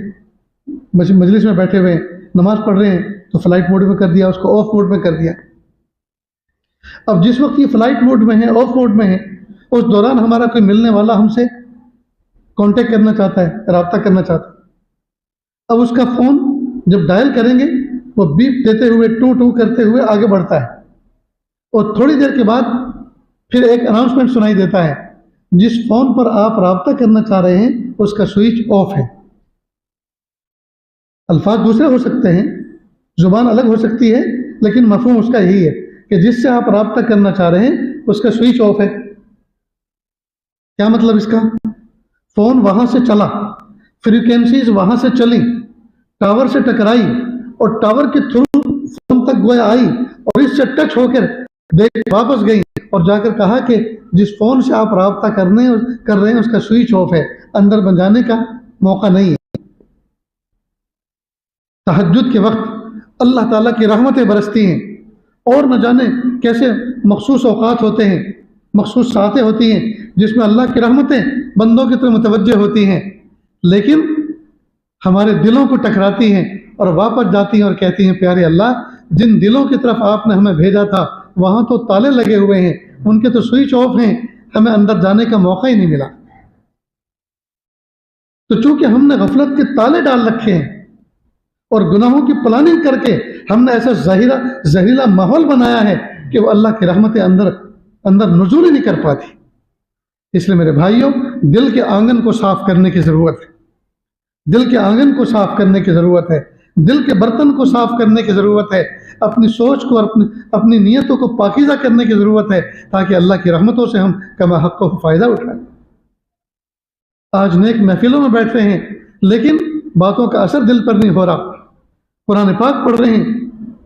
مجلس میں بیٹھے ہوئے ہیں، نماز پڑھ رہے ہیں تو فلائٹ موڈ میں کر دیا، اس کو آف موڈ میں کر دیا۔ اب جس وقت یہ فلائٹ موڈ میں ہے، آف موڈ میں ہے، اس دوران ہمارا کوئی ملنے والا ہم سے کانٹیکٹ کرنا چاہتا ہے، رابطہ کرنا چاہتا ہے۔ اب اس کا فون جب ڈائل کریں گے وہ بیپ دیتے ہوئے ٹو ٹو کرتے ہوئے آگے بڑھتا ہے، اور تھوڑی دیر کے بعد پھر ایک اناؤنسمنٹ سنائی دیتا ہے، جس فون پر آپ رابطہ کرنا چاہ رہے ہیں اس کا سوئچ آف ہے۔ الفاظ دوسرے ہو سکتے ہیں، زبان الگ ہو سکتی ہے، لیکن مفہوم اس کا یہی ہے کہ جس سے آپ رابطہ کرنا چاہ رہے ہیں اس کا سوئچ آف ہے۔ کیا مطلب اس کا؟ فون وہاں سے چلا، فریکوینسیز وہاں سے چلی، ٹاور سے ٹکرائی، اور ٹاور کے تھرو فون تک گویا آئی، اور اس سے ٹچ ہو کر واپس گئی، اور جا کر کہا کہ جس فون سے آپ رابطہ کر رہے ہیں اس کا سوئچ آف ہے، اندر بن جانے کا موقع نہیں ہے۔ تہجد کے وقت اللہ تعالیٰ کی رحمتیں برستی ہیں، اور نہ جانے کیسے مخصوص اوقات ہوتے ہیں، مخصوص ساعتیں ہوتی ہیں جس میں اللہ کی رحمتیں بندوں کی طرف متوجہ ہوتی ہیں، لیکن ہمارے دلوں کو ٹکراتی ہیں اور واپس جاتی ہیں اور کہتی ہیں پیارے اللہ، جن دلوں کی طرف آپ نے ہمیں بھیجا تھا وہاں تو تالے لگے ہوئے ہیں، ان کے تو سوئچ آف ہیں، ہمیں اندر جانے کا موقع ہی نہیں ملا۔ تو چونکہ ہم نے غفلت کے تالے ڈال رکھے ہیں اور گناہوں کی پلاننگ کر کے ہم نے ایسا زہریلا ماحول بنایا ہے کہ وہ اللہ کی رحمتیں اندر نزول ہی نہیں کر پاتی۔ اس لیے میرے بھائیوں، دل کے آنگن کو صاف کرنے کی ضرورت ہے، دل کے آنگن کو صاف کرنے کی ضرورت ہے، دل کے برتن کو صاف کرنے کی ضرورت ہے، اپنی سوچ کو اور اپنی نیتوں کو پاکیزہ کرنے کی ضرورت ہے، تاکہ اللہ کی رحمتوں سے ہم کما حق کو فائدہ اٹھائیں۔ آج نیک محفلوں میں بیٹھ رہے ہیں لیکن باتوں کا اثر دل پر نہیں ہو رہا، قرآن پاک پڑھ رہے ہیں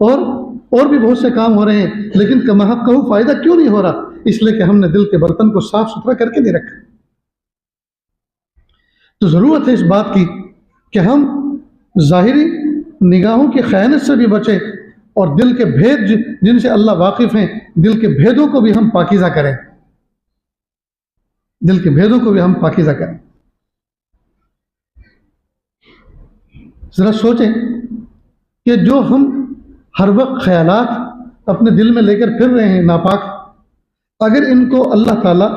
اور بھی بہت سے کام ہو رہے ہیں، لیکن کما حق کو فائدہ کیوں نہیں ہو رہا؟ اس لیے کہ ہم نے دل کے برتن کو صاف ستھرا کر کے نہیں رکھا۔ تو ضرورت ہے اس بات کی کہ ہم ظاہری نگاہوں کی خیانت سے بھی بچیں، اور دل کے بھید جن سے اللہ واقف ہیں، دل کے بھیدوں کو بھی ہم پاکیزہ کریں، دل کے بھیدوں کو بھی ہم پاکیزہ کریں۔ ذرا سوچیں کہ جو ہم ہر وقت خیالات اپنے دل میں لے کر پھر رہے ہیں ناپاک، اگر ان کو اللہ تعالیٰ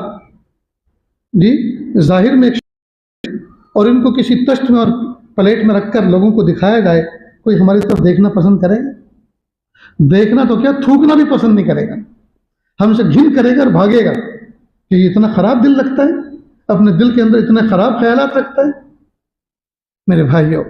ظاہر میں اور ان کو کسی تشت میں اور پلیٹ میں رکھ کر لوگوں کو دکھایا جائے، کوئی ہماری طرف دیکھنا پسند کرے گا؟ دیکھنا تو کیا، تھوکنا بھی پسند نہیں کرے گا، ہم سے گھن کرے گا اور بھاگے گا کہ یہ اتنا خراب دل رکھتا ہے، اپنے دل کے اندر اتنے خراب خیالات رکھتا ہے۔ میرے بھائیوں،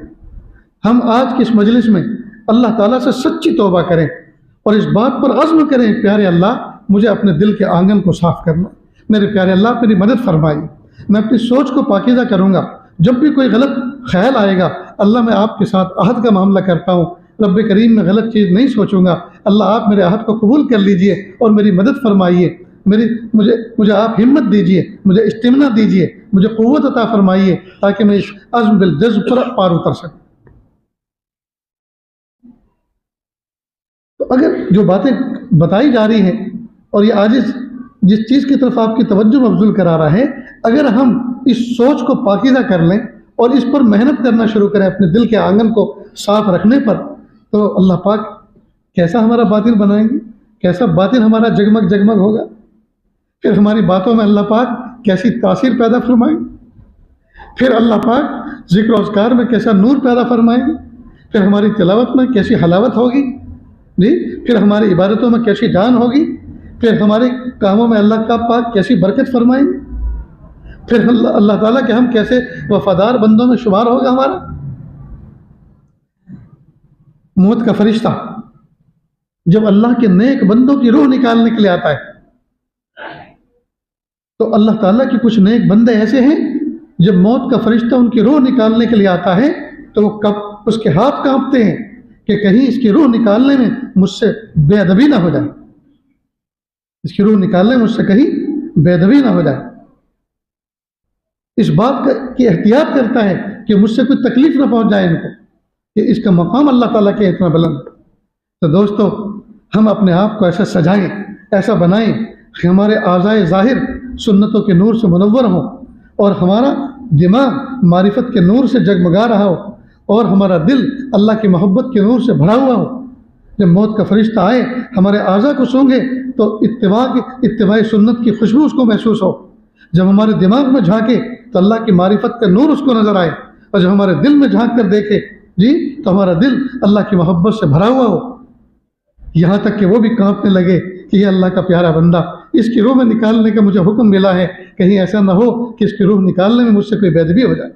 ہم آج کی اس مجلس میں اللہ تعالیٰ سے سچی توبہ کریں اور اس بات پر عزم کریں، پیارے اللہ مجھے اپنے دل کے آنگن کو صاف کرنا، میرے پیارے اللہ میری مدد فرمائیے، میں اپنی سوچ کو پاکیزہ کروں گا، جب بھی کوئی غلط خیال آئے گا اللہ میں آپ کے ساتھ عہد کا معاملہ کرتا ہوں، رب کریم میں غلط چیز نہیں سوچوں گا، اللہ آپ میرے عہد کو قبول کر لیجئے اور میری مدد فرمائیے، مجھے آپ ہمت دیجئے، مجھے استمنا دیجئے، مجھے قوت عطا فرمائیے تاکہ میں اس عزم بالجزم پر پار اتر سکوں۔ تو اگر جو باتیں بتائی جا رہی ہیں اور یہ عاجز جس چیز کی طرف آپ کی توجہ مبذول کرا رہا ہے، اگر ہم اس سوچ کو پاکیزہ کر لیں اور اس پر محنت کرنا شروع کریں اپنے دل کے آنگن کو صاف رکھنے پر، تو اللہ پاک کیسا ہمارا باطن بنائیں گے، کیسا باطن ہمارا جگمگ جگمگ ہوگا، پھر ہماری باتوں میں اللہ پاک کیسی تاثیر پیدا فرمائیں گے، پھر اللہ پاک ذکر و اذکار میں کیسا نور پیدا فرمائیں گے، پھر ہماری تلاوت میں کیسی حلاوت ہوگی، پھر ہماری عبادتوں میں کیسی جان ہوگی، پھر ہمارے کاموں میں اللہ کا پاک کیسی برکت فرمائیں گے، پھر اللہ تعالیٰ کے ہم کیسے وفادار بندوں میں شمار ہوگا ہمارا۔ موت کا فرشتہ جب اللہ کے نیک بندوں کی روح نکالنے کے لیے آتا ہے تو اللہ تعالیٰ کے کچھ نیک بندے ایسے ہیں جب موت کا فرشتہ ان کی روح نکالنے کے لیے آتا ہے تو اس کے ہاتھ کانپتے ہیں کہ کہیں اس کی روح نکالنے میں مجھ سے بے ادبی نہ ہو جائے۔ اس کی روح نکالنے مجھ سے کہیں بے ادبی نہ ہو جائے، اس بات کی احتیاط کرتا ہے کہ مجھ سے کوئی تکلیف نہ پہنچ جائے ان کو، کہ اس کا مقام اللہ تعالیٰ کے اتنا بلند ہے۔ تو دوستو، ہم اپنے آپ کو ایسا سجائیں، ایسا بنائیں کہ ہمارے اعضائے ظاہر سنتوں کے نور سے منور ہوں، اور ہمارا دماغ معرفت کے نور سے جگمگا رہا ہو، اور ہمارا دل اللہ کی محبت کے نور سے بھرا ہوا ہو۔ جب موت کا فرشتہ آئے ہمارے اعضاء کو سونگے تو اتباع سنت کی خوشبو اس کو محسوس ہو۔ جب ہمارے دماغ میں جھانکے تو اللہ کی معرفت کا نور اس کو نظر آئے، اور جب ہمارے دل میں جھانک کر دیکھے تو ہمارا دل اللہ کی محبت سے بھرا ہوا ہو، یہاں تک کہ وہ بھی کانپنے لگے کہ یہ اللہ کا پیارا بندہ، اس کی روح میں نکالنے کا مجھے حکم ملا ہے، کہیں ایسا نہ ہو کہ اس کی روح نکالنے میں مجھ سے کوئی بے ادبی ہو جائے۔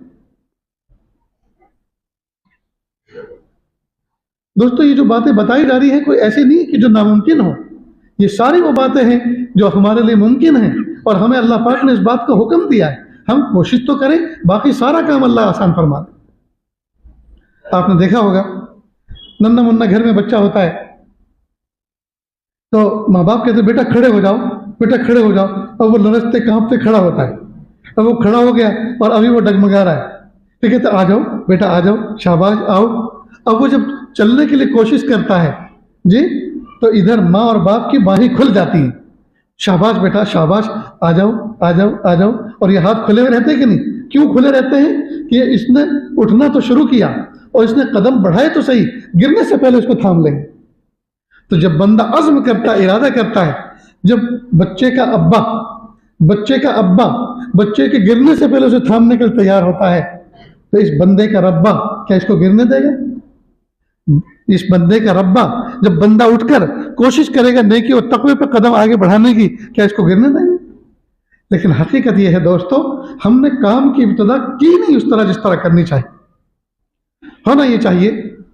دوستو، یہ جو باتیں بتائی جا رہی ہیں کوئی ایسی نہیں کہ جو ناممکن ہو، یہ ساری وہ باتیں ہیں جو ہمارے لیے ممکن ہیں، اور ہمیں اللہ پاک نے اس بات کا حکم دیا ہے۔ ہم کوشش تو کریں، باقی سارا کام اللہ آسان فرما دے۔ آپ نے دیکھا ہوگا ننا منا گھر میں بچہ ہوتا ہے تو ماں باپ کہتے ہیں بیٹا کھڑے ہو جاؤ، بیٹا کھڑے ہو جاؤ، اور وہ لرزتے کانپتے کھڑا ہوتا ہے، اب وہ کھڑا ہو گیا اور ابھی وہ ڈگمگا رہا ہے، تو کہتے آ جاؤ بیٹا آ جاؤ، شاباش آؤ۔ اب وہ جب چلنے کے لیے کوشش کرتا ہے تو ادھر ماں اور باپ کی باہیں کھل جاتی ہیں، شاباش بیٹا شاباش، آ جاؤ آ جاؤ آ جاؤ، اور یہ ہاتھ کھلے ہوئے رہتے ہیں کہ نہیں؟ کیوں کھلے رہتے ہیں؟ کہ اس نے اٹھنا تو شروع کیا اور اس نے قدم بڑھائے تو صحیح، گرنے سے پہلے اس کو تھام لیں گے۔ تو جب بندہ عزم کرتا ہے، ارادہ کرتا ہے، جب بچے کا ابا بچے کے گرنے سے پہلے اسے تھامنے کے لیے تیار ہوتا ہے، تو اس بندے کا ربا کیا اس کو گرنے دے گا؟ اس بندے کا ربا جب بندہ اٹھ کر کوشش کرے گا نیکی اور تقوی پہ قدم آگے بڑھانے کی، کیا اس کو گرنے دیں گے؟ لیکن حقیقت یہ ہے دوستو، ہم نے کام کی ابتدا کی نہیں اس طرح جس طرح کرنی چاہیے۔ ہونا یہ چاہیے،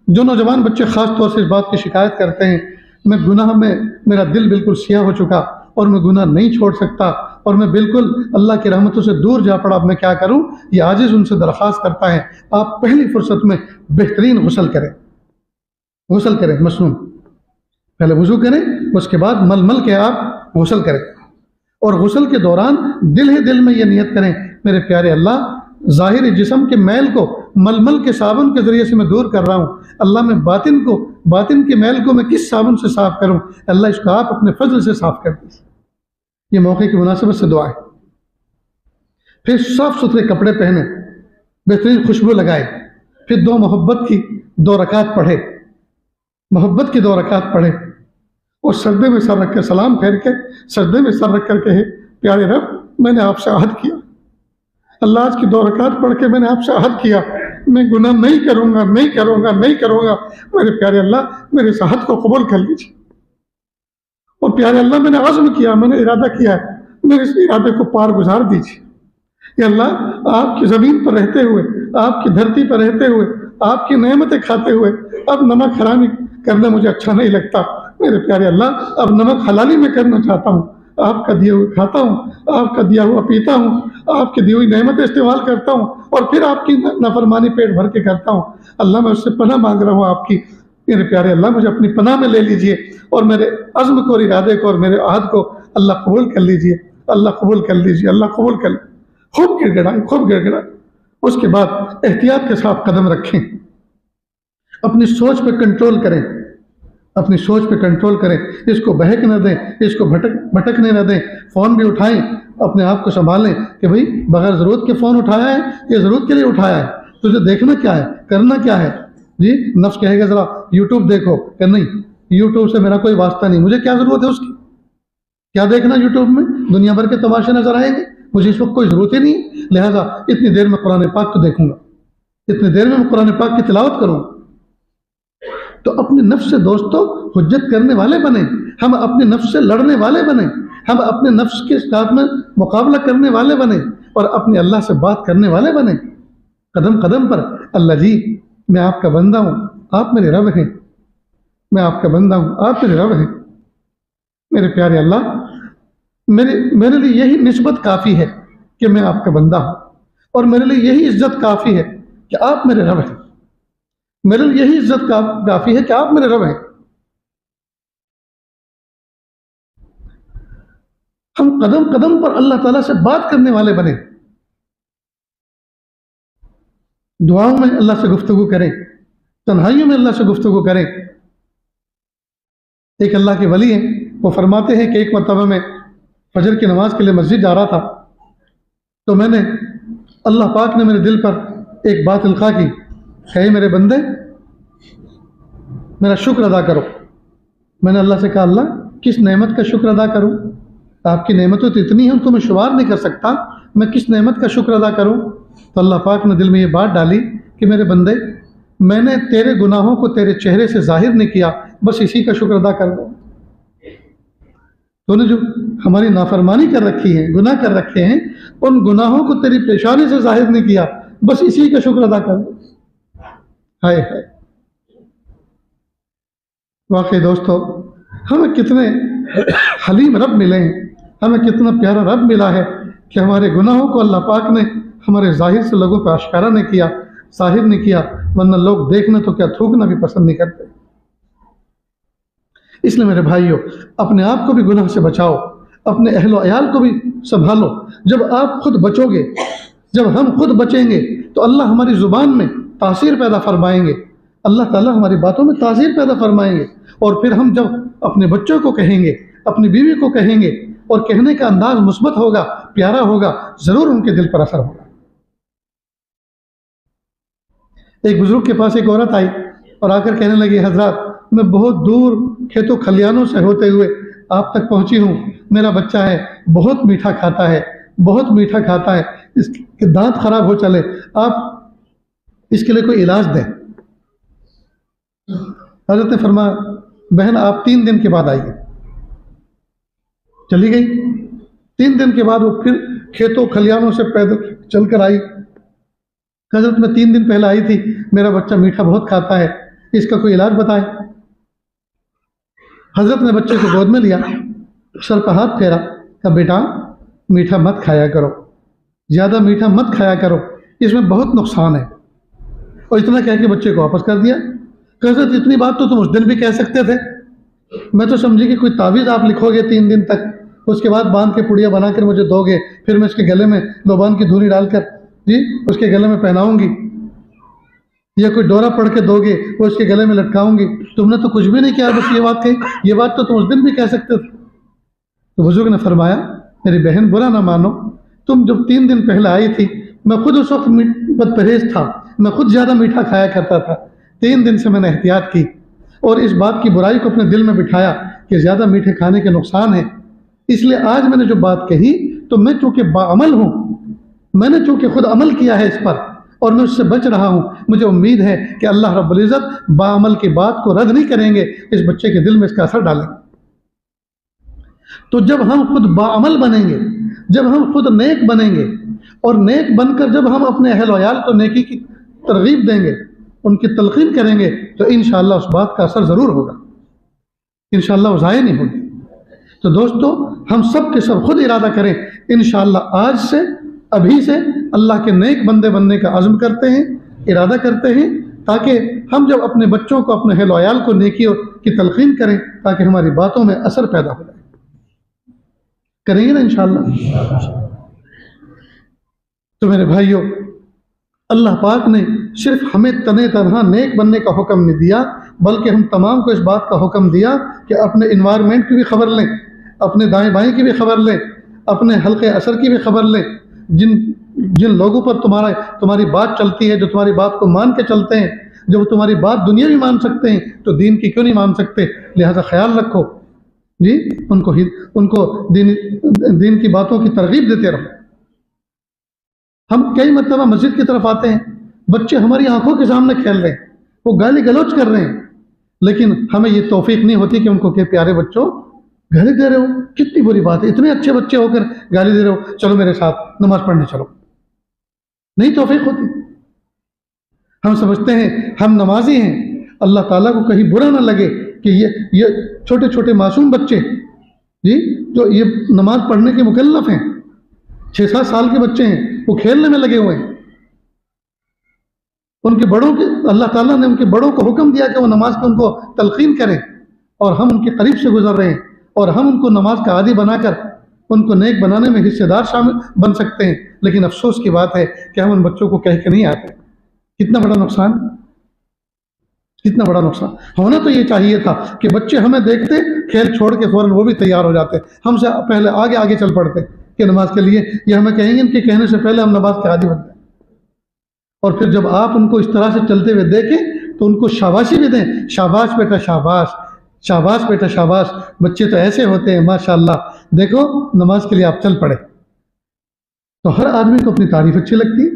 جو نوجوان بچے خاص طور سے اس بات کی شکایت کرتے ہیں میں گناہ میں میرا دل بالکل سیاہ ہو چکا اور میں گناہ نہیں چھوڑ سکتا اور میں بالکل اللہ کی رحمتوں سے دور جا پڑا، اب میں کیا کروں؟ یہ عاجز ان سے درخواست کرتا ہے آپ پہلی فرصت میں بہترین غسل کریں مسنون، پہلے وضو کریں، اس کے بعد مل کے آپ غسل کریں، اور غسل کے دوران دل میں یہ نیت کریں میرے پیارے اللہ، ظاہری جسم کے میل کو مل کے صابن کے ذریعے سے میں دور کر رہا ہوں، اللہ میں باطن کے میل کو میں کس صابن سے صاف کروں؟ اللہ اس کو آپ اپنے فضل سے صاف کر دیجیے۔ یہ موقع کی مناسبت سے دعا ہے۔ پھر صاف ستھرے کپڑے پہنے، بہترین خوشبو لگائے، پھر محبت کی دو رکعت پڑھے اور سجدے میں سر رکھ کر سلام پھیر کے سجدے میں سر رکھ کر کہے پیارے رب میں نے آپ سے عہد کیا، اللہ آج کی 2 رکعت پڑھ کے میں نے آپ سے عہد کیا میں گناہ نہیں کروں گا، میرے پیارے اللہ میرے اس عہد کو قبول کر لیجیے، اور پیارے اللہ میں نے عزم کیا، میں نے ارادہ کیا ہے، میرے اس ارادے کو پار گزار دیجیے۔ یا اللہ آپ کی زمین پر رہتے ہوئے، آپ کی دھرتی پر رہتے ہوئے، آپ کی نعمتیں کھاتے ہوئے اب نمک حرامی کرنا مجھے اچھا نہیں لگتا، میرے پیارے اللہ اب نمک حلالی میں کرنا چاہتا ہوں، آپ کا دیا ہوا کھاتا ہوں، آپ کا دیا ہوا پیتا ہوں، آپ کی دی ہوئی نعمتیں استعمال کرتا ہوں، اور پھر آپ کی نافرمانی پیٹ بھر کے کرتا ہوں۔ اللہ میں اس سے پناہ مانگ رہا ہوں آپ کی، میرے پیارے اللہ مجھے اپنی پناہ میں لے لیجئے، اور میرے عزم کو اور ارادے کو اور میرے عہد کو اللہ قبول کر لیجئے، اللہ قبول کر لیجئے، اللہ قبول کر لیجئے۔ خوب گڑ گڑائیں۔ اس کے بعد احتیاط کے ساتھ قدم رکھیں، اپنی سوچ پہ کنٹرول کریں، اس کو بہک نہ دیں، اس کو بھٹکنے نہ دیں۔ فون بھی اٹھائیں، اپنے آپ کو سنبھالیں کہ بھئی بغیر ضرورت کے فون اٹھایا ہے یا ضرورت کے لیے اٹھایا ہے، تجھے دیکھنا کیا ہے، کرنا کیا ہے؟ نفس کہے گا ذرا یوٹیوب دیکھو، کہ نہیں یوٹیوب سے میرا کوئی واسطہ نہیں، مجھے کیا ضرورت ہے اس کی؟ کیا دیکھنا یوٹیوب میں؟ دنیا بھر کے تماشے نظر آئیں گے، مجھے اس وقت کوئی ضرورت ہی نہیں، لہٰذا اتنی دیر میں قرآن پاک کو دیکھوں گا، اتنی دیر میں قرآن پاک کی تلاوت کروں۔ تو اپنے نفس سے دوستو حجت کرنے والے بنیں، ہم اپنے نفس سے لڑنے والے بنیں، ہم اپنے نفس کے ساتھ میں مقابلہ کرنے والے بنیں، اور اپنے اللہ سے بات کرنے والے بنیں، قدم قدم پر اللہ جی میں آپ کا بندہ ہوں، آپ میرے رب ہیں، میں آپ کا بندہ ہوں، آپ میرے رب ہیں، میرے پیارے اللہ میرے لیے یہی نسبت کافی ہے کہ میں آپ کا بندہ ہوں، اور میرے لیے یہی عزت کافی ہے کہ آپ میرے رب ہیں، میرے لیے یہی عزت کافی ہے کہ آپ میرے رب ہیں۔ ہم قدم قدم پر اللہ تعالیٰ سے بات کرنے والے بنے، دعاؤں میں اللہ سے گفتگو کریں، تنہائیوں میں اللہ سے گفتگو کریں۔ ایک اللہ کے ولی ہیں، وہ فرماتے ہیں کہ ایک مرتبہ میں فجر کی نماز کے لیے مسجد جا رہا تھا، تو میں نے اللہ پاک نے میرے دل پر ایک بات القاء کی، اے میرے بندے میرا شکر ادا کرو۔ میں نے اللہ سے کہا اللہ کس نعمت کا شکر ادا کروں؟ آپ کی نعمتیں تو اتنی ہیں ان کو میں شمار نہیں کر سکتا، میں کس نعمت کا شکر ادا کروں؟ تو اللہ پاک نے دل میں یہ بات ڈالی کہ میرے بندے میں نے تیرے گناہوں کو تیرے چہرے سے ظاہر نہیں کیا، بس اسی کا شکر ادا کر دو۔ تو نے جو ہماری نافرمانی کر رکھی ہے، گناہ کر رکھے ہیں، ان گناہوں کو تیری پیشانی سے ظاہر نہیں کیا، بس اسی کا شکر ادا کر دو۔ ہائے ہائے، واقعی دوستو ہمیں کتنے حلیم رب ملے ہیں، ہمیں کتنا پیارا رب ملا ہے کہ ہمارے گناہوں کو اللہ پاک نے ہمارے ظاہر سے لوگوں پہ آشکارا نہیں کیا، ظاہر نہیں کیا، ورنہ لوگ دیکھنا تو کیا تھوکنا بھی پسند نہیں کرتے۔ اس لیے میرے بھائیوں اپنے آپ کو بھی گناہ سے بچاؤ، اپنے اہل و عیال کو بھی سنبھالو۔ جب آپ خود بچو گے، جب ہم خود بچیں گے تو اللہ ہماری زبان میں تاثیر پیدا فرمائیں گے، اللہ تعالیٰ ہماری باتوں میں تاثیر پیدا فرمائیں گے، اور پھر ہم جب اپنے بچوں کو کہیں گے، اپنی بیوی کو کہیں گے، اور کہنے کا انداز مثبت ہوگا، پیارا ہوگا، ضرور ان کے دل پر اثر ہوگا۔ ایک بزرگ کے پاس ایک عورت آئی اور آ کر کہنے لگی حضرات میں بہت دور کھیتوں کھلیانوں سے ہوتے ہوئے آپ تک پہنچی ہوں، میرا بچہ ہے بہت میٹھا کھاتا ہے، بہت میٹھا کھاتا ہے، اس کے دانت خراب ہو چلے، آپ اس کے لیے کوئی علاج دیں۔ حضرت نے فرمایا بہن آپ 3 دن کے بعد آئیے۔ چلی گئی، 3 دن کے بعد وہ پھر کھیتوں کھلیانوں سے پیدل چل کر آئی۔ حضرت میں 3 دن پہلے آئی تھی، میرا بچہ میٹھا بہت کھاتا ہے، اس کا کوئی علاج بتائے۔ حضرت نے بچے کو گود میں لیا، سر پہ ہاتھ پھیرا، کہا بیٹا میٹھا مت کھایا کرو، زیادہ میٹھا مت کھایا کرو، اس میں بہت نقصان ہے۔ اور اتنا کہہ کے بچے کو واپس کر دیا۔ کہ حضرت اتنی بات تو تم اس دن بھی کہہ سکتے تھے، میں تو سمجھی کہ کوئی تعویذ آپ لکھو گے 3 دن تک، اس کے بعد باندھ کے پڑیا بنا کر مجھے دو گے، پھر میں اس کے گلے میں لوبان کی دھوری ڈال کر اس کے گلے میں پہناؤں گی، یا کوئی ڈورا پڑھ کے دو گے وہ اس کے گلے میں لٹکاؤں گی۔ تم نے تو کچھ بھی نہیں کیا، بس یہ بات کہی، یہ بات تو تم اس دن بھی کہہ سکتے تھے۔ تو بزرگ نے فرمایا میری بہن برا نہ مانو، تم جب 3 دن پہلے آئی تھی میں خود اس وقت بد پرہیز تھا، میں خود زیادہ میٹھا کھایا کرتا تھا، 3 دن سے میں نے احتیاط کی اور اس بات کی برائی کو اپنے دل میں بٹھایا کہ زیادہ میٹھے کھانے کے نقصان ہیں، اس لیے آج میں نے جو بات کہی تو میں چونکہ باعمل ہوں، میں نے چونکہ خود عمل کیا ہے اس پر اور میں اس سے بچ رہا ہوں، مجھے امید ہے کہ اللہ رب العزت باعمل کی بات کو رد نہیں کریں گے، اس بچے کے دل میں اس کا اثر ڈالیں گے۔ تو جب ہم خود باعمل بنیں گے، جب ہم خود نیک بنیں گے، اور نیک بن کر جب ہم اپنے اہل و عیال کو نیکی کی ترغیب دیں گے، ان کی تلقین کریں گے، تو انشاءاللہ اس بات کا اثر ضرور ہوگا، انشاءاللہ وہ ضائع نہیں ہوگی۔ تو دوستو ہم سب کے سب خود ارادہ کریں، انشاءاللہ آج سے، ابھی سے اللہ کے نیک بندے بننے کا عزم کرتے ہیں، ارادہ کرتے ہیں، تاکہ ہم جب اپنے بچوں کو، اپنے اہل و عیال کو نیکی کی تلقین کریں، تاکہ ہماری باتوں میں اثر پیدا ہو جائے۔ کریں گے نا انشاءاللہ؟ تو میرے بھائیوں اللہ پاک نے صرف ہمیں تنہا نیک بننے کا حکم نہیں دیا، بلکہ ہم تمام کو اس بات کا حکم دیا کہ اپنے انوائرمنٹ کی بھی خبر لیں، اپنے دائیں بائیں کی بھی خبر لیں، اپنے حلقے اثر کی بھی خبر لیں۔ جن لوگوں پر تمہاری بات چلتی ہے، جو تمہاری بات کو مان کے چلتے ہیں، جو تمہاری بات دنیا بھی مان سکتے ہیں تو دین کی کیوں نہیں مان سکتے؟ لہذا خیال رکھو ان کو دین کی باتوں کی ترغیب دیتے رہو۔ ہم کئی مرتبہ مسجد کی طرف آتے ہیں، بچے ہماری آنکھوں کے سامنے کھیل رہے ہیں، وہ گالی گلوچ کر رہے ہیں، لیکن ہمیں یہ توفیق نہیں ہوتی کہ ان کو کہ پیارے بچوں گالی دے رہے ہو، کتنی بری بات ہے، اتنے اچھے بچے ہو کر گالی دے رہے ہو، چلو میرے ساتھ نماز پڑھنے چلو۔ نہیں توفیق ہوتی۔ ہم سمجھتے ہیں ہم نمازی ہیں، اللہ تعالیٰ کو کہیں برا نہ لگے کہ یہ چھوٹے چھوٹے معصوم بچے جو یہ نماز پڑھنے کے مکلف ہیں، 6-7 سال کے بچے ہیں، وہ کھیلنے میں لگے ہوئے ہیں۔ ان کے بڑوں کے اللہ تعالیٰ نے ان کے بڑوں کو حکم دیا کہ وہ نماز کو ان کو تلقین کریں، اور ہم ان کے قریب سے گزر رہے ہیں، اور ہم ان کو نماز کا عادی بنا کر ان کو نیک بنانے میں حصے دار شامل بن سکتے ہیں، لیکن افسوس کی بات ہے کہ ہم ان بچوں کو کہہ کے نہیں آتے۔ کتنا بڑا نقصان، کتنا بڑا نقصان۔ ہونا تو یہ چاہیے تھا کہ بچے ہمیں دیکھتے، کھیل چھوڑ کے فوراً وہ بھی تیار ہو جاتے، ہم سے پہلے آگے چل پڑتے کہ نماز کے لیے، یہ ہمیں کہیں گے ان کے کہنے سے پہلے ہم نماز کے عادی بن جائیں۔ اور پھر جب آپ ان کو اس طرح سے چلتے ہوئے دیکھیں تو ان کو شاباشی بھی دیں، شاباش بیٹا شاباش، شاباش بیٹا شاباش، بچے تو ایسے ہوتے ہیں ماشاءاللہ، دیکھو نماز کے لیے آپ چل پڑے۔ تو ہر آدمی کو اپنی تعریف اچھی لگتی ہے،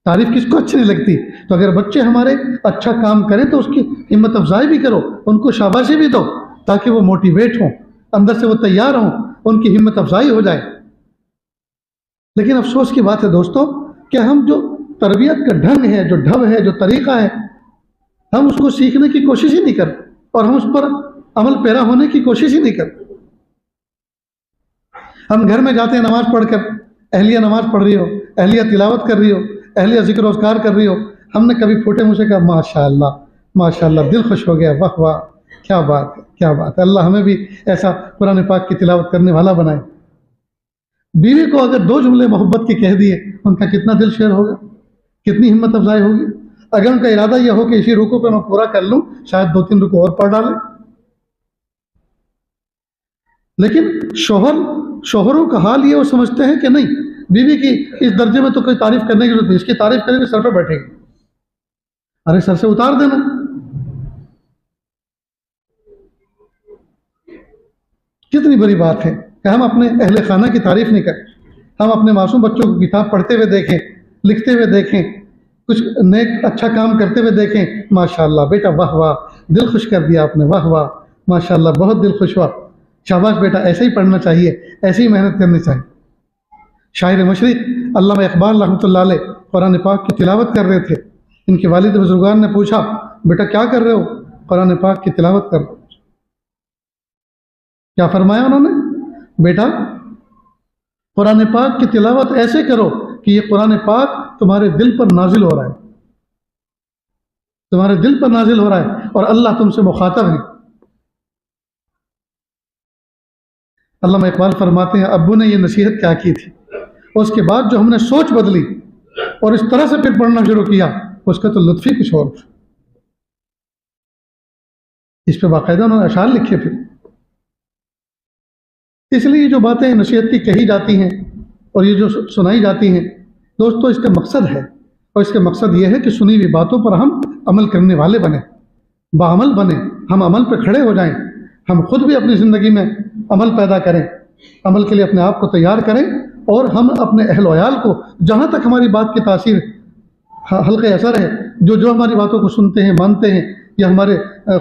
تعریف کس کو اچھی نہیں لگتی؟ تو اگر بچے ہمارے اچھا کام کریں تو اس کی ہمت افزائی بھی کرو، ان کو شاباشی بھی دو تاکہ وہ موٹیویٹ ہوں، اندر سے وہ تیار ہوں، ان کی ہمت افزائی ہو جائے۔ لیکن افسوس کی بات ہے دوستو کہ ہم جو تربیت کا ڈھنگ ہے، جو ڈھب ہے، جو طریقہ ہے، ہم اس کو سیکھنے کی کوشش ہی نہیں کرتے اور ہم اس پر عمل پیرا ہونے کی کوشش ہی نہیں کرتے۔ ہم گھر میں جاتے ہیں نماز پڑھ کر، اہلیہ نماز پڑھ رہی ہو، اہلیہ تلاوت کر رہی ہو، اہلیہ ذکر و اذکار کر رہی ہو، ہم نے کبھی پھوٹے منہ سے کہا ماشاءاللہ ماشاءاللہ، دل خوش ہو گیا، واہ واہ، کیا بات ہے، کیا بات ہے، اللہ ہمیں بھی ایسا قرآن پاک کی تلاوت کرنے والا بنائے۔ بیوی کو اگر 2 جملے محبت کے کہہ دیے، ان کا کتنا دل شیر ہوگا، کتنی ہمت افزائی ہوگی۔ اگر ان کا ارادہ یہ ہو کہ اسی رکوع پہ میں پورا کر لوں، شاید 2-3 رکوع اور پڑھ ڈالیں۔ لیکن شوہروں کا حال یہ وہ سمجھتے ہیں کہ نہیں، بیوی کی اس درجے میں تو کوئی تعریف کرنے کی ضرورت نہیں، اس کی تعریف کریں گے سر پہ بیٹھے گی۔ ارے سر سے اتار دینا۔ کتنی بڑی بات ہے کہ ہم اپنے اہل خانہ کی تعریف نہیں کریں، ہم اپنے معصوم بچوں کو کتاب پڑھتے ہوئے دیکھیں، لکھتے ہوئے دیکھیں، کچھ نیک اچھا کام کرتے ہوئے دیکھیں، ماشاءاللہ بیٹا واہ واہ، دل خوش کر دیا آپ نے، واہ واہ ماشاءاللہ، بہت دل خوش ہوا، شاباش بیٹا، ایسے ہی پڑھنا چاہیے، ایسے ہی محنت کرنی چاہیے۔ شاعر مشرق علامہ اقبال رحمۃ اللہ علیہ قرآن پاک کی تلاوت کر رہے تھے، ان کے والد بزرگان نے پوچھا بیٹا کیا کر رہے ہو؟ قرآن پاک کی تلاوت کر رہے ہو۔ کیا فرمایا انہوں نے؟ بیٹا قرآن پاک کی تلاوت ایسے کرو کہ یہ قرآن پاک تمہارے دل پر نازل ہو رہا ہے، تمہارے دل پر نازل ہو رہا ہے اور اللہ تم سے مخاطب ہے۔ علامہ اقبال فرماتے ہیں ابو نے یہ نصیحت کیا کی تھی، اور اس کے بعد جو ہم نے سوچ بدلی اور اس طرح سے پھر پڑھنا شروع کیا، اس کا تو لطف ہی کچھ اور۔ اس پہ باقاعدہ انہوں نے اشعار لکھے پھر۔ اس لیے یہ جو باتیں نصیحت کی کہی جاتی ہیں اور یہ جو سنائی جاتی ہیں دوستو، اس کا مقصد ہے، اور اس کا مقصد یہ ہے کہ سنی ہوئی باتوں پر ہم عمل کرنے والے بنیں، باعمل بنیں، ہم عمل پہ کھڑے ہو جائیں، ہم خود بھی اپنی زندگی میں عمل پیدا کریں، عمل کے لیے اپنے آپ کو تیار کریں، اور ہم اپنے اہل و عیال کو، جہاں تک ہماری بات کی تاثیر حلقہ اثر ہے، جو ہماری باتوں کو سنتے ہیں، مانتے ہیں، یا ہمارے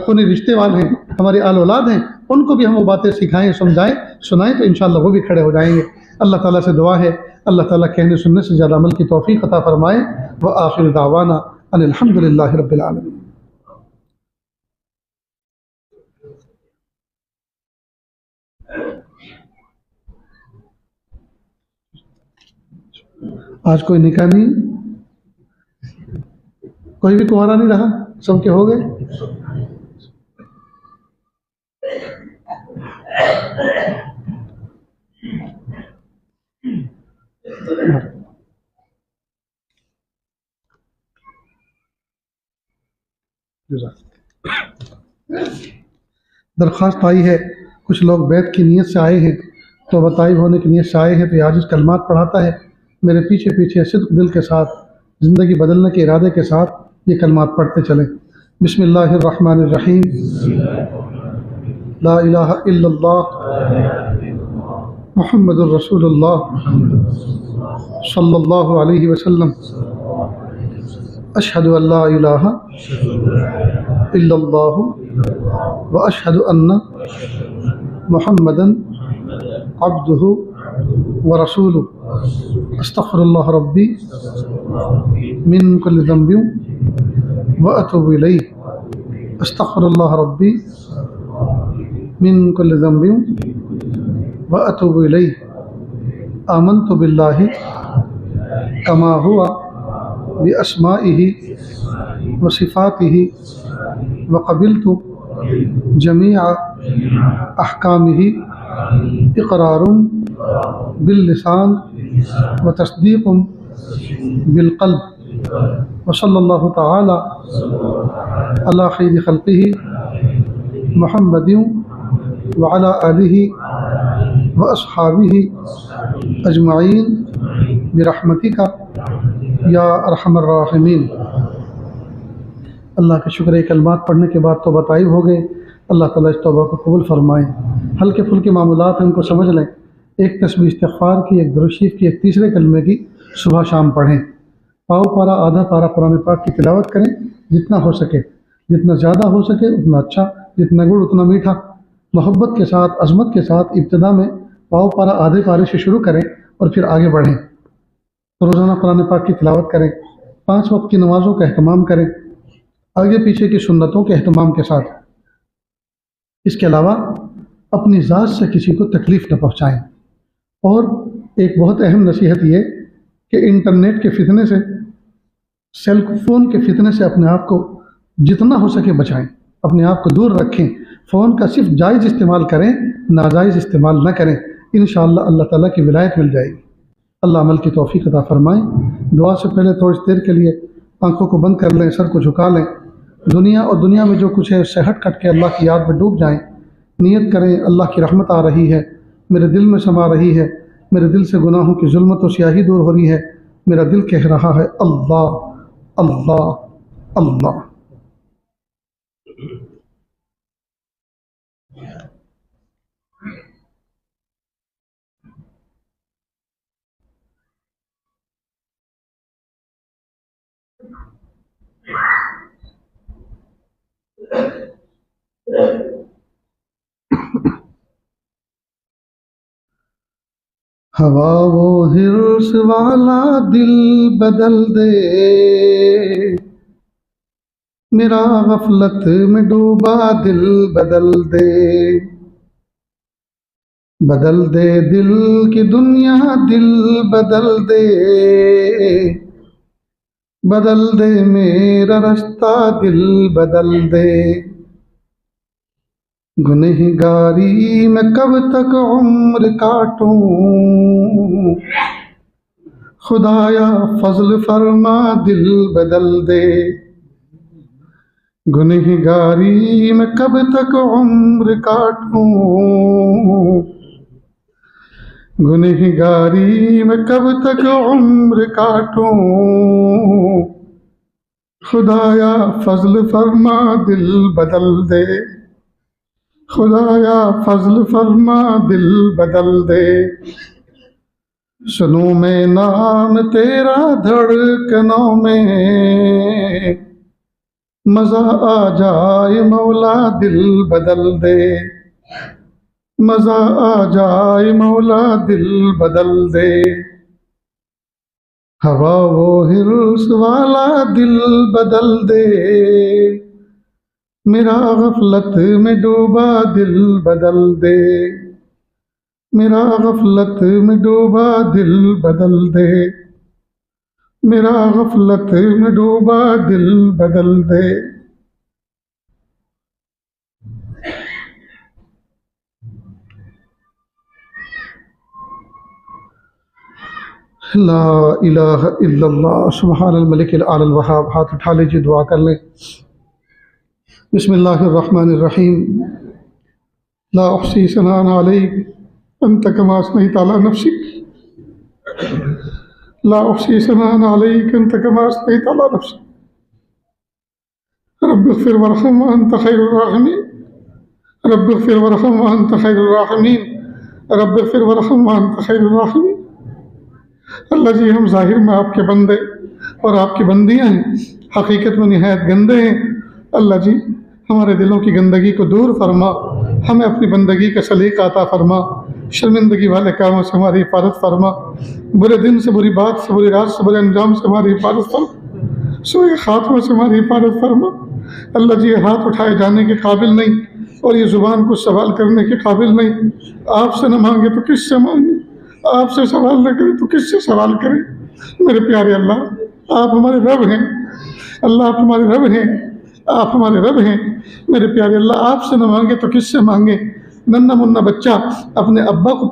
خونی رشتے والے ہیں، ہماری آل اولاد ہیں، ان کو بھی ہم وہ باتیں سکھائیں، سمجھائیں، سنائیں، تو انشاءاللہ وہ بھی کھڑے ہو جائیں گے۔ اللہ تعالیٰ سے دعا ہے اللہ تعالیٰ کہنے سننے سے زیادہ عمل کی توفیق عطا فرمائے۔ وآخر دعوانا ان الحمد للہ رب العالمین۔ آج کوئی نکاح نہیں، کوئی بھی کنوارا نہیں رہا، سب کے ہو گئے۔ درخواست آئی ہے، کچھ لوگ بیعت کی نیت سے آئے ہیں، تو بطائب ہونے کی نیت سے آئے ہیں، تو یہ عاجز کلمات پڑھاتا ہے، میرے پیچھے پیچھے صدق دل کے ساتھ، زندگی بدلنے کے ارادے کے ساتھ یہ کلمات پڑھتے چلیں۔ بسم اللہ الرحمن الرحیم، لا الہ الا اللہ محمد الرسول اللہ صلی اللہ علیہ وسلم، اشہد ان لا الہ الا اللہ واشہد ان محمدًا عبدہ ورسولہ، استغفر اللہ ربی من کل ذنب واتوب الیہ، استغفر اللہ ربی من کل ذنب واتوب الیہ، آمنت باللہ کما ہوا باسمائہ وصفاتہ وقبلت جمیع احکامہ اقرار باللسان وتصدیق بالقلب وصلی اللہ تعالی علی خیر خلقہ محمد وعلی آلہ واصحابہ اجمعین برحمتک یا ارحم الراحمین۔ اللہ کا شکر ہے، کلمات پڑھنے کے بعد توبہ طائب ہو گئے۔ اللہ تعالیٰ اس توبہ کو قبول فرمائے۔ ہلکے پھلکے معاملات ہیں ان کو سمجھ لیں، ایک تسبیح استغفار کی، ایک درود شریف کی، ایک تیسرے کلمے کی صبح شام پڑھیں۔ پاؤ پارا آدھا پارا قرآن پاک کی تلاوت کریں، جتنا ہو سکے، جتنا زیادہ ہو سکے اتنا اچھا، جتنا گڑ اتنا میٹھا۔ محبت کے ساتھ، عظمت کے ساتھ ابتدا میں پاؤ پارا آدھے پارے سے شروع کریں اور پھر آگے بڑھیں۔ روزانہ قرآن پاک کی تلاوت کریں، 5 وقت کی نمازوں کا اہتمام کریں، آگے پیچھے کی سنتوں کے اہتمام کے ساتھ۔ اس کے علاوہ اپنی ذات سے کسی کو تکلیف نہ پہنچائیں۔ اور ایک بہت اہم نصیحت یہ کہ انٹرنیٹ کے فتنے سے، سیل فون کے فتنے سے اپنے آپ کو جتنا ہو سکے بچائیں، اپنے آپ کو دور رکھیں۔ فون کا صرف جائز استعمال کریں، ناجائز استعمال نہ کریں۔ انشاءاللہ اللہ تعالیٰ کی ولایت مل جائے گی۔ اللہ عمل کی توفیق عطا فرمائیں۔ دعا سے پہلے تھوڑی دیر کے لیے آنکھوں کو بند کر لیں، سر کو جھکا لیں، دنیا اور دنیا میں جو کچھ ہے اس سے ہٹ کٹ کے اللہ کی یاد میں ڈوب جائیں۔ نیت کریں، اللہ کی رحمت آ رہی ہے، میرے دل میں سما رہی ہے، میرے دل سے گناہوں کی ظلمت و سیاہی دور ہو رہی ہے، میرا دل کہہ رہا ہے اللہ اللہ اللہ۔ ہوا وہ ہرس والا دل بدل دے، میرا غفلت میں ڈوبا دل بدل دے، بدل دے دل کی دنیا دل بدل دے، بدل دے میرا رستہ دل بدل دے، گنہگاری میں کب تک عمر کاٹوں، خدایا فضل فرما دل بدل دے، گنہگاری میں کب تک عمر کاٹوں، گنہگاری میں کب تک عمر کاٹوں، خدایا فضل فرما دل بدل دے، خدایا فضل فرما دل بدل دے، سنوں میں نام تیرا دھڑکنوں میں، مزہ آ جائے مولا دل بدل دے، مزہ آ جائے مولا دل بدل دے، ہوا وہ ہرس والا دل بدل دے، میرا غفلت میں ڈوبا دل بدل دے، میرا غفلت میں ڈوبا دل بدل دے، میرا غفلت میں ڈوبا دل بدل دے۔ لا الہ الا اللہ سبحان الملک الاعلی الوہاب۔ ہاتھ اٹھا لیجیے، دعا کر لیں۔ بسم اللہ الرحمن الرحیم۔ لا احصی ثناء علیک انت کما اثنیت علی نفسک، لا احصی ثناء علیک انت کما اثنیت علی نفسک، رب اغفر وارحم وانت خیر الراحمین، رب اغفر وارحم وانت خیر الراحمین، رب اغفر وارحم وانت خیر الراحمین۔ اللہ جی، ہم ظاہر میں آپ کے بندے اور آپ کی بندیاں ہیں، حقیقت میں نہایت گندے ہیں۔ اللہ جی، ہمارے دلوں کی گندگی کو دور فرما، ہمیں اپنی بندگی کا سلیقہ عطا فرما، شرمندگی والے کاموں سے ہماری حفاظت فرما، برے دن سے، بری بات سے، بری رات سے، برے انجام سے ہماری حفاظت فرما، سوء خاتمہ سے ہماری حفاظت فرما۔ اللہ جی، یہ ہاتھ اٹھائے جانے کے قابل نہیں اور یہ زبان کو سوال کرنے کے قابل نہیں۔ آپ سے نہ مانگے تو کس سے مانگے، آپ سے سوال نہ کریں تو کس سے سوال کریں۔ میرے پیارے اللہ، آپ ہمارے رب ہیں، اللہ آپ ہمارے رب ہیں، آپ ہمارے رب ہیں۔ میرے پیارے اللہ، آپ سے نہ مانگے تو کس سے مانگے؟ ننھا منا بچہ اپنے ابا کو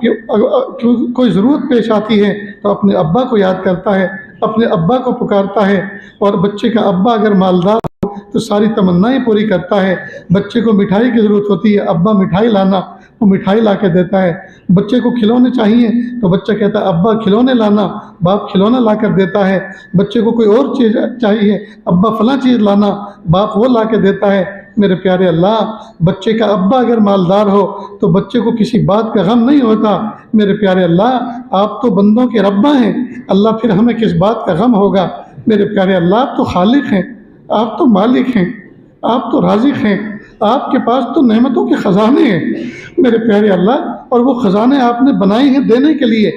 کوئی ضرورت پیش آتی ہے تو اپنے ابا کو یاد کرتا ہے، اپنے ابا کو پکارتا ہے، اور بچے کا ابا اگر مالدار ہو تو ساری تمنائیں پوری کرتا ہے۔ بچے کو مٹھائی کی ضرورت ہوتی ہے، ابا مٹھائی لانا، وہ مٹھائی لا کے دیتا ہے۔ بچے کو کھلونے چاہیے تو بچہ کہتا ہے ابا کھلونے لانا، باپ کھلونا لا کر دیتا ہے۔ بچے کو کوئی اور چیز چاہیے، ابا فلاں چیز لانا، باپ وہ لا کے دیتا ہے۔ میرے پیارے اللہ، بچے کا ابا اگر مالدار ہو تو بچے کو کسی بات کا غم نہیں ہوتا۔ میرے پیارے اللہ، آپ تو بندوں کے ربا ہیں، اللہ پھر ہمیں کس بات کا غم ہوگا؟ میرے پیارے اللہ، آپ تو خالق ہیں، آپ تو مالک ہیں، آپ تو رازق ہیں، آپ کے پاس تو نعمتوں کے خزانے ہیں میرے پیارے اللہ، اور وہ خزانے آپ نے بنائے ہیں دینے کے لیے،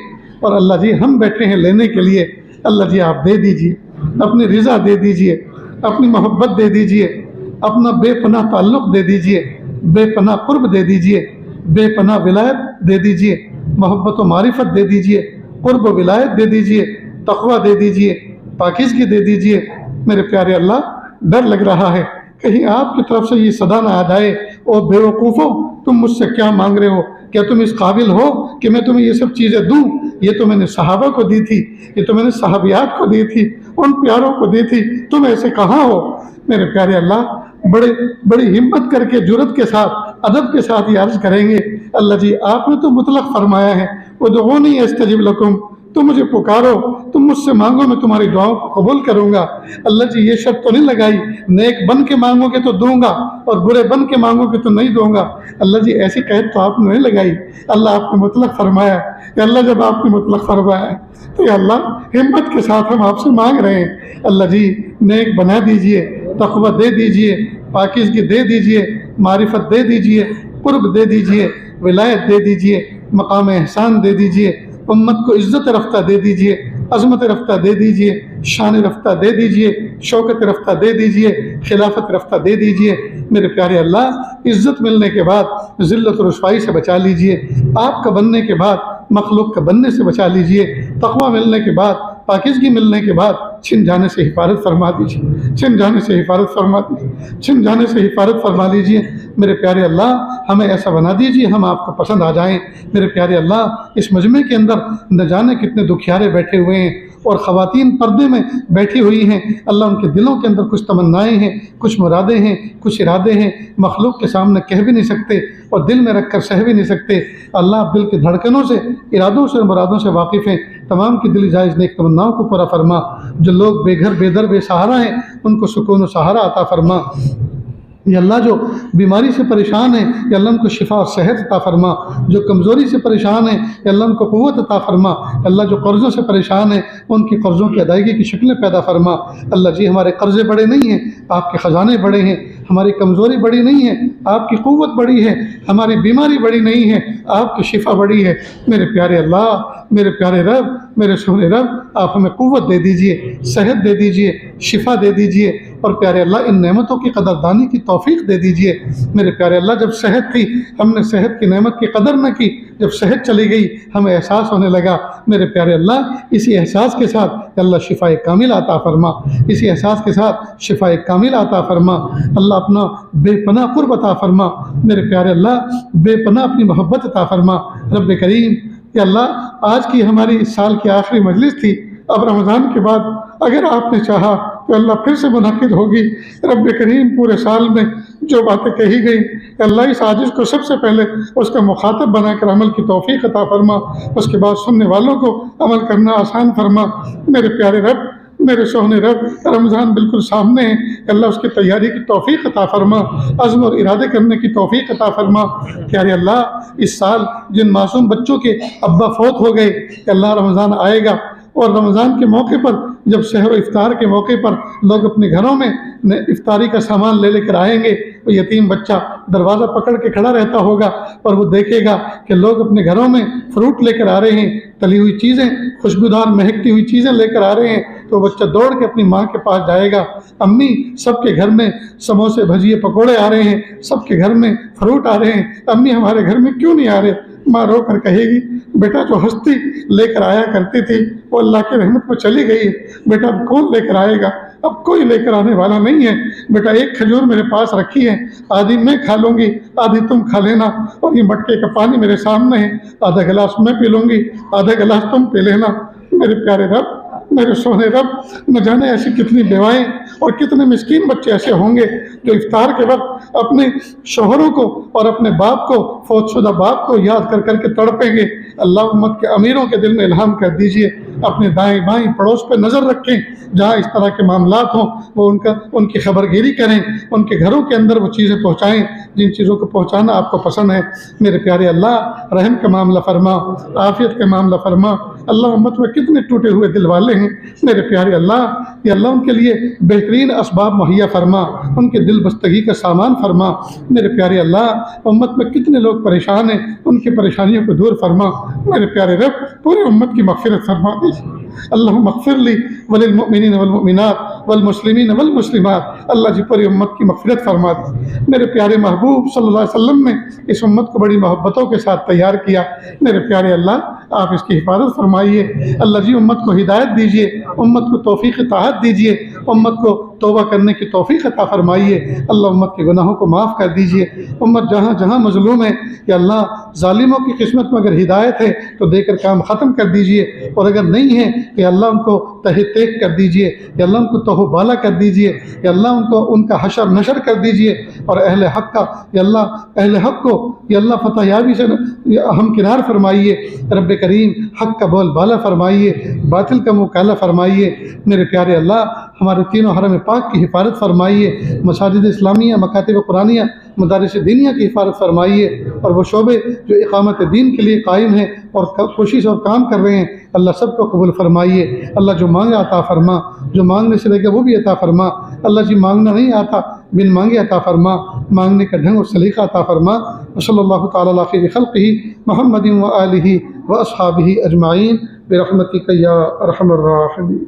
اور اللہ جی ہم بیٹھے ہیں لینے کے لیے۔ اللہ جی آپ دے دیجئے، اپنی رضا دے دیجئے، اپنی محبت دے دیجئے، اپنا بے پناہ تعلق دے دیجئے، بے پناہ قرب دے دیجئے، بے پناہ ولایت دے دیجئے، محبت و معرفت دے دیجئے، قرب و ولایت دے دیجئے، تقوی دے دیجئے، پاکیزگی دے دیجئے۔ میرے پیارے اللہ، ڈر لگ رہا ہے کہیں آپ کی طرف سے یہ صدا نہ آ جائے، او بے وقوفو، تم مجھ سے کیا مانگ رہے ہو؟ کیا تم اس قابل ہو کہ میں تمہیں یہ سب چیزیں دوں؟ یہ تو میں نے صحابہ کو دی تھی، یہ تو میں نے صحابیات کو دی تھی، ان پیاروں کو دی تھی، تم ایسے کہاں ہو؟ میرے پیارے اللہ، بڑی ہمت کر کے، جرت کے ساتھ، ادب کے ساتھ یہ عرض کریں گے، اللہ جی آپ نے تو مطلق فرمایا ہے ادعونی استجب لکم، تم مجھے پکارو، تم مجھ سے مانگو، میں تمہاری دعاؤں کو قبول کروں گا۔ اللہ جی یہ شرط تو نہیں لگائی نیک بن کے مانگو گے تو دوں گا اور برے بن کے مانگو گے تو نہیں دوں گا۔ اللہ جی ایسی قید تو آپ نے نہیں لگائی، اللہ آپ نے مطلق فرمایا کہ اللہ جب آپ نے مطلق فرمایا ہے تو یا اللہ ہمت کے ساتھ ہم آپ سے مانگ رہے ہیں۔ اللہ جی نیک بنا دیجئے، تقوی دے دیجئے، پاکیزگی دے دیجئے، معرفت دے دیجئے، قرب دے دیجئے، ولایت دے دیجئے، مقام احسان دے دیجئے، امت کو عزت رفتہ دے دیجئے، عظمت رفتہ دے دیجئے، شان رفتہ دے دیجئے، شوکت رفتہ دے دیجئے، خلافت رفتہ دے دیجئے۔ میرے پیارے اللہ، عزت ملنے کے بعد ذلت و رسوائی سے بچا لیجئے، آپ کا بننے کے بعد مخلوق کا بننے سے بچا لیجئے، تقوی ملنے کے بعد، پاکیزگی ملنے کے بعد چھن جانے سے حفاظت فرما دیجئے، چھن جانے سے حفاظت فرما دیجئے، چھن جانے سے حفاظت فرما لیجئے۔ میرے پیارے اللہ، ہمیں ایسا بنا دیجئے ہم آپ کو پسند آ جائیں۔ میرے پیارے اللہ، اس مجمع کے اندر نہ جانے کتنے دکھیارے بیٹھے ہوئے ہیں، اور خواتین پردے میں بیٹھی ہوئی ہیں، اللہ ان کے دلوں کے اندر کچھ تمنائیں ہیں، کچھ مرادیں ہیں، کچھ ارادے ہیں، مخلوق کے سامنے کہہ بھی نہیں سکتے اور دل میں رکھ کر سہ بھی نہیں سکتے۔ اللہ آپ دل کے دھڑکنوں سے، ارادوں سے اور مرادوں سے واقف ہیں، تمام کی دلی جائز نیک تمناؤں کو پورا فرما۔ جو لوگ بے گھر بے در بے سہارا ہیں ان کو سکون و سہارا عطا فرما۔ یا اللہ جو بیماری سے پریشان ہیں یا اللہ ان کو شفا اور صحت عطا فرما، جو کمزوری سے پریشان ہیں یا اللہ ان کو قوت عطا فرما، اللہ جو قرضوں سے پریشان ہیں ان کی قرضوں کی ادائیگی کی شکلیں پیدا فرما۔ اللہ جی ہمارے قرضے بڑے نہیں ہیں، آپ کے خزانے بڑے ہیں، ہماری کمزوری بڑی نہیں ہے، آپ کی قوت بڑی ہے، ہماری بیماری بڑی نہیں ہے، آپ کی شفا بڑی ہے۔ میرے پیارے اللہ، میرے پیارے رب، میرے سونے رب، آپ ہمیں قوت دے دیجئے، صحت دے دیجئے، شفا دے دیجئے، اور پیارے اللہ ان نعمتوں کی قدردانی کی توفیق دے دیجئے۔ میرے پیارے اللہ، جب صحت تھی ہم نے صحت کی نعمت کی قدر نہ کی، جب صحت چلی گئی ہمیں احساس ہونے لگا۔ میرے پیارے اللہ، اسی احساس کے ساتھ اللہ شفا کامل عطا فرما، اسی احساس کے ساتھ شفا کامل عطا فرما۔ اللہ اپنا بے پناہ قرب عطا فرما، میرے پیارے اللہ بے پناہ اپنی محبت عطا فرما۔ رب کریم، یا اللہ آج کی ہماری اس سال کی آخری مجلس تھی، اب رمضان کے بعد اگر آپ نے چاہا تو اللہ پھر سے منعقد ہوگی۔ رب کریم پورے سال میں جو باتیں کہی گئی، اللہ اس عاجز کو سب سے پہلے اس کا مخاطب بنا کر عمل کی توفیق عطا فرما، اس کے بعد سننے والوں کو عمل کرنا آسان فرما۔ میرے پیارے رب، میرے سونے رب، رمضان بالکل سامنے ہے، اللہ اس کی تیاری کی توفیق عطا فرما، عزم اور ارادے کرنے کی توفیق عطا فرما۔ پیارے اللہ، اس سال جن معصوم بچوں کے ابا فوت ہو گئے، کہ اللہ رمضان آئے گا اور رمضان کے موقع پر جب سحر و افطار کے موقع پر لوگ اپنے گھروں میں افطاری کا سامان لے کر آئیں گے، وہ یتیم بچہ دروازہ پکڑ کے کھڑا رہتا ہوگا اور وہ دیکھے گا کہ لوگ اپنے گھروں میں فروٹ لے کر آ رہے ہیں، تلی ہوئی چیزیں، خوشبودار مہکتی ہوئی چیزیں لے کر آ رہے ہیں، تو بچہ دوڑ کے اپنی ماں کے پاس جائے گا، امی سب کے گھر میں سموسے بھجیے پکوڑے آ رہے ہیں، سب کے گھر میں فروٹ آ رہے ہیں، امی ہمارے گھر میں کیوں نہیں آ رہے؟ ماں رو کر کہے گی، بیٹا جو ہستی لے کر آیا کرتی تھی وہ اللہ کی رحمت میں چلی گئی ہے، بیٹا اب کون لے کر آئے گا؟ اب کوئی لے کر آنے والا نہیں ہے، بیٹا ایک کھجور میرے پاس رکھی ہے، آدھی میں کھا لوں گی، آدھی تم کھا لینا، اور یہ مٹکے کا پانی میرے سامنے ہے، آدھا گلاس میں پی لوں گی، آدھا گلاس تم پی لینا۔ میرے پیارے رب، میرے سونے رب، نہ جانے ایسی کتنی بیوائیں اور کتنے مسکین بچے ایسے ہوں گے جو افطار کے وقت اپنے شوہروں کو اور اپنے باپ کو، فوت شدہ باپ کو یاد کر کر کے تڑپیں گے۔ اللہ امت کے امیروں کے دل میں الہام کر دیجئے، اپنے دائیں بائیں پڑوس پہ نظر رکھیں، جہاں اس طرح کے معاملات ہوں وہ ان کی خبرگیری کریں، ان کے گھروں کے اندر وہ چیزیں پہنچائیں جن چیزوں کو پہنچانا آپ کو پسند ہے۔ میرے پیارے اللہ، رحم کا معاملہ فرما، عافیت کا معاملہ فرما۔ اللہ امت میں کتنے ٹوٹے ہوئے دل والے ہیں، میرے پیارے اللہ، یا اللہ ان کے لیے بہترین اسباب مہیا فرما، ان کے دل بستگی کا سامان فرما۔ میرے پیارے اللہ، امت میں کتنے لوگ پریشان ہیں، ان کی پریشانیوں کو دور فرما۔ میرے پیارے رب، پوری امت کی مغفرت فرما دیجیے۔ اللہم اغفر لی وللمؤمنین والمؤمنات والمسلمین والمسلمات، اللہ جی پوری امت کی مغفرت فرما دی۔ میرے پیارے محبوب صلی اللہ علیہ وسلم نے اس امت کو بڑی محبتوں کے ساتھ تیار کیا، میرے پیارے اللہ آپ اس کی حفاظت فرمائیے۔ اللہ جی امت کو ہدایت دیجیے، امت کو توفیق اطاعت دیجیے، امت کو توبہ کرنے کی توفیق عطا فرمائیے۔ اللہ امت کے گناہوں کو معاف کر دیجیے۔ امت جہاں جہاں مظلوم ہے، یا اللہ ظالموں کی قسمت میں اگر ہدایت ہے تو دے کر کام ختم کر دیجیے، اور اگر نہیں ہے کہ اللہ ان کو تہہ تیک کر دیجیے، یا اللہ ان کو توہ بالا کر دیجیے، یا اللہ ان کو ان کا حشر نشر کر دیجیے، اور اہل حق کا یا اللہ اہل حق کو یا اللہ فتح یابی سے ہم کنار فرمائیے۔ رب کریم حق کا بول بالا فرمائیے، باطل کا منہ کالا فرمائیے۔ میرے پیارے اللہ ہمارے تینوں حرم پاک کی حفاظت فرمائیے، مساجد اسلامیہ، مکاتب قرآنیہ، مدارس دینیہ کی حفاظت فرمائیے، اور وہ شعبے جو اقامت دین کے لیے قائم ہیں اور کوشش اور کام کر رہے ہیں، اللہ سب کو قبول فرمائیے۔ اللہ جو مانگے عطا فرما، جو مانگنے سے لے کے وہ بھی عطا فرما۔ اللہ جی مانگنا نہیں آتا، بن مانگے عطا فرما، مانگنے کا ڈھنگ اور سلیقہ عطا فرما۔ صلی اللہ تعالی علی خیر خلقہ محمد و آلہ و اصحابہ اجمعین برحمتک یا ارحم الراحمین۔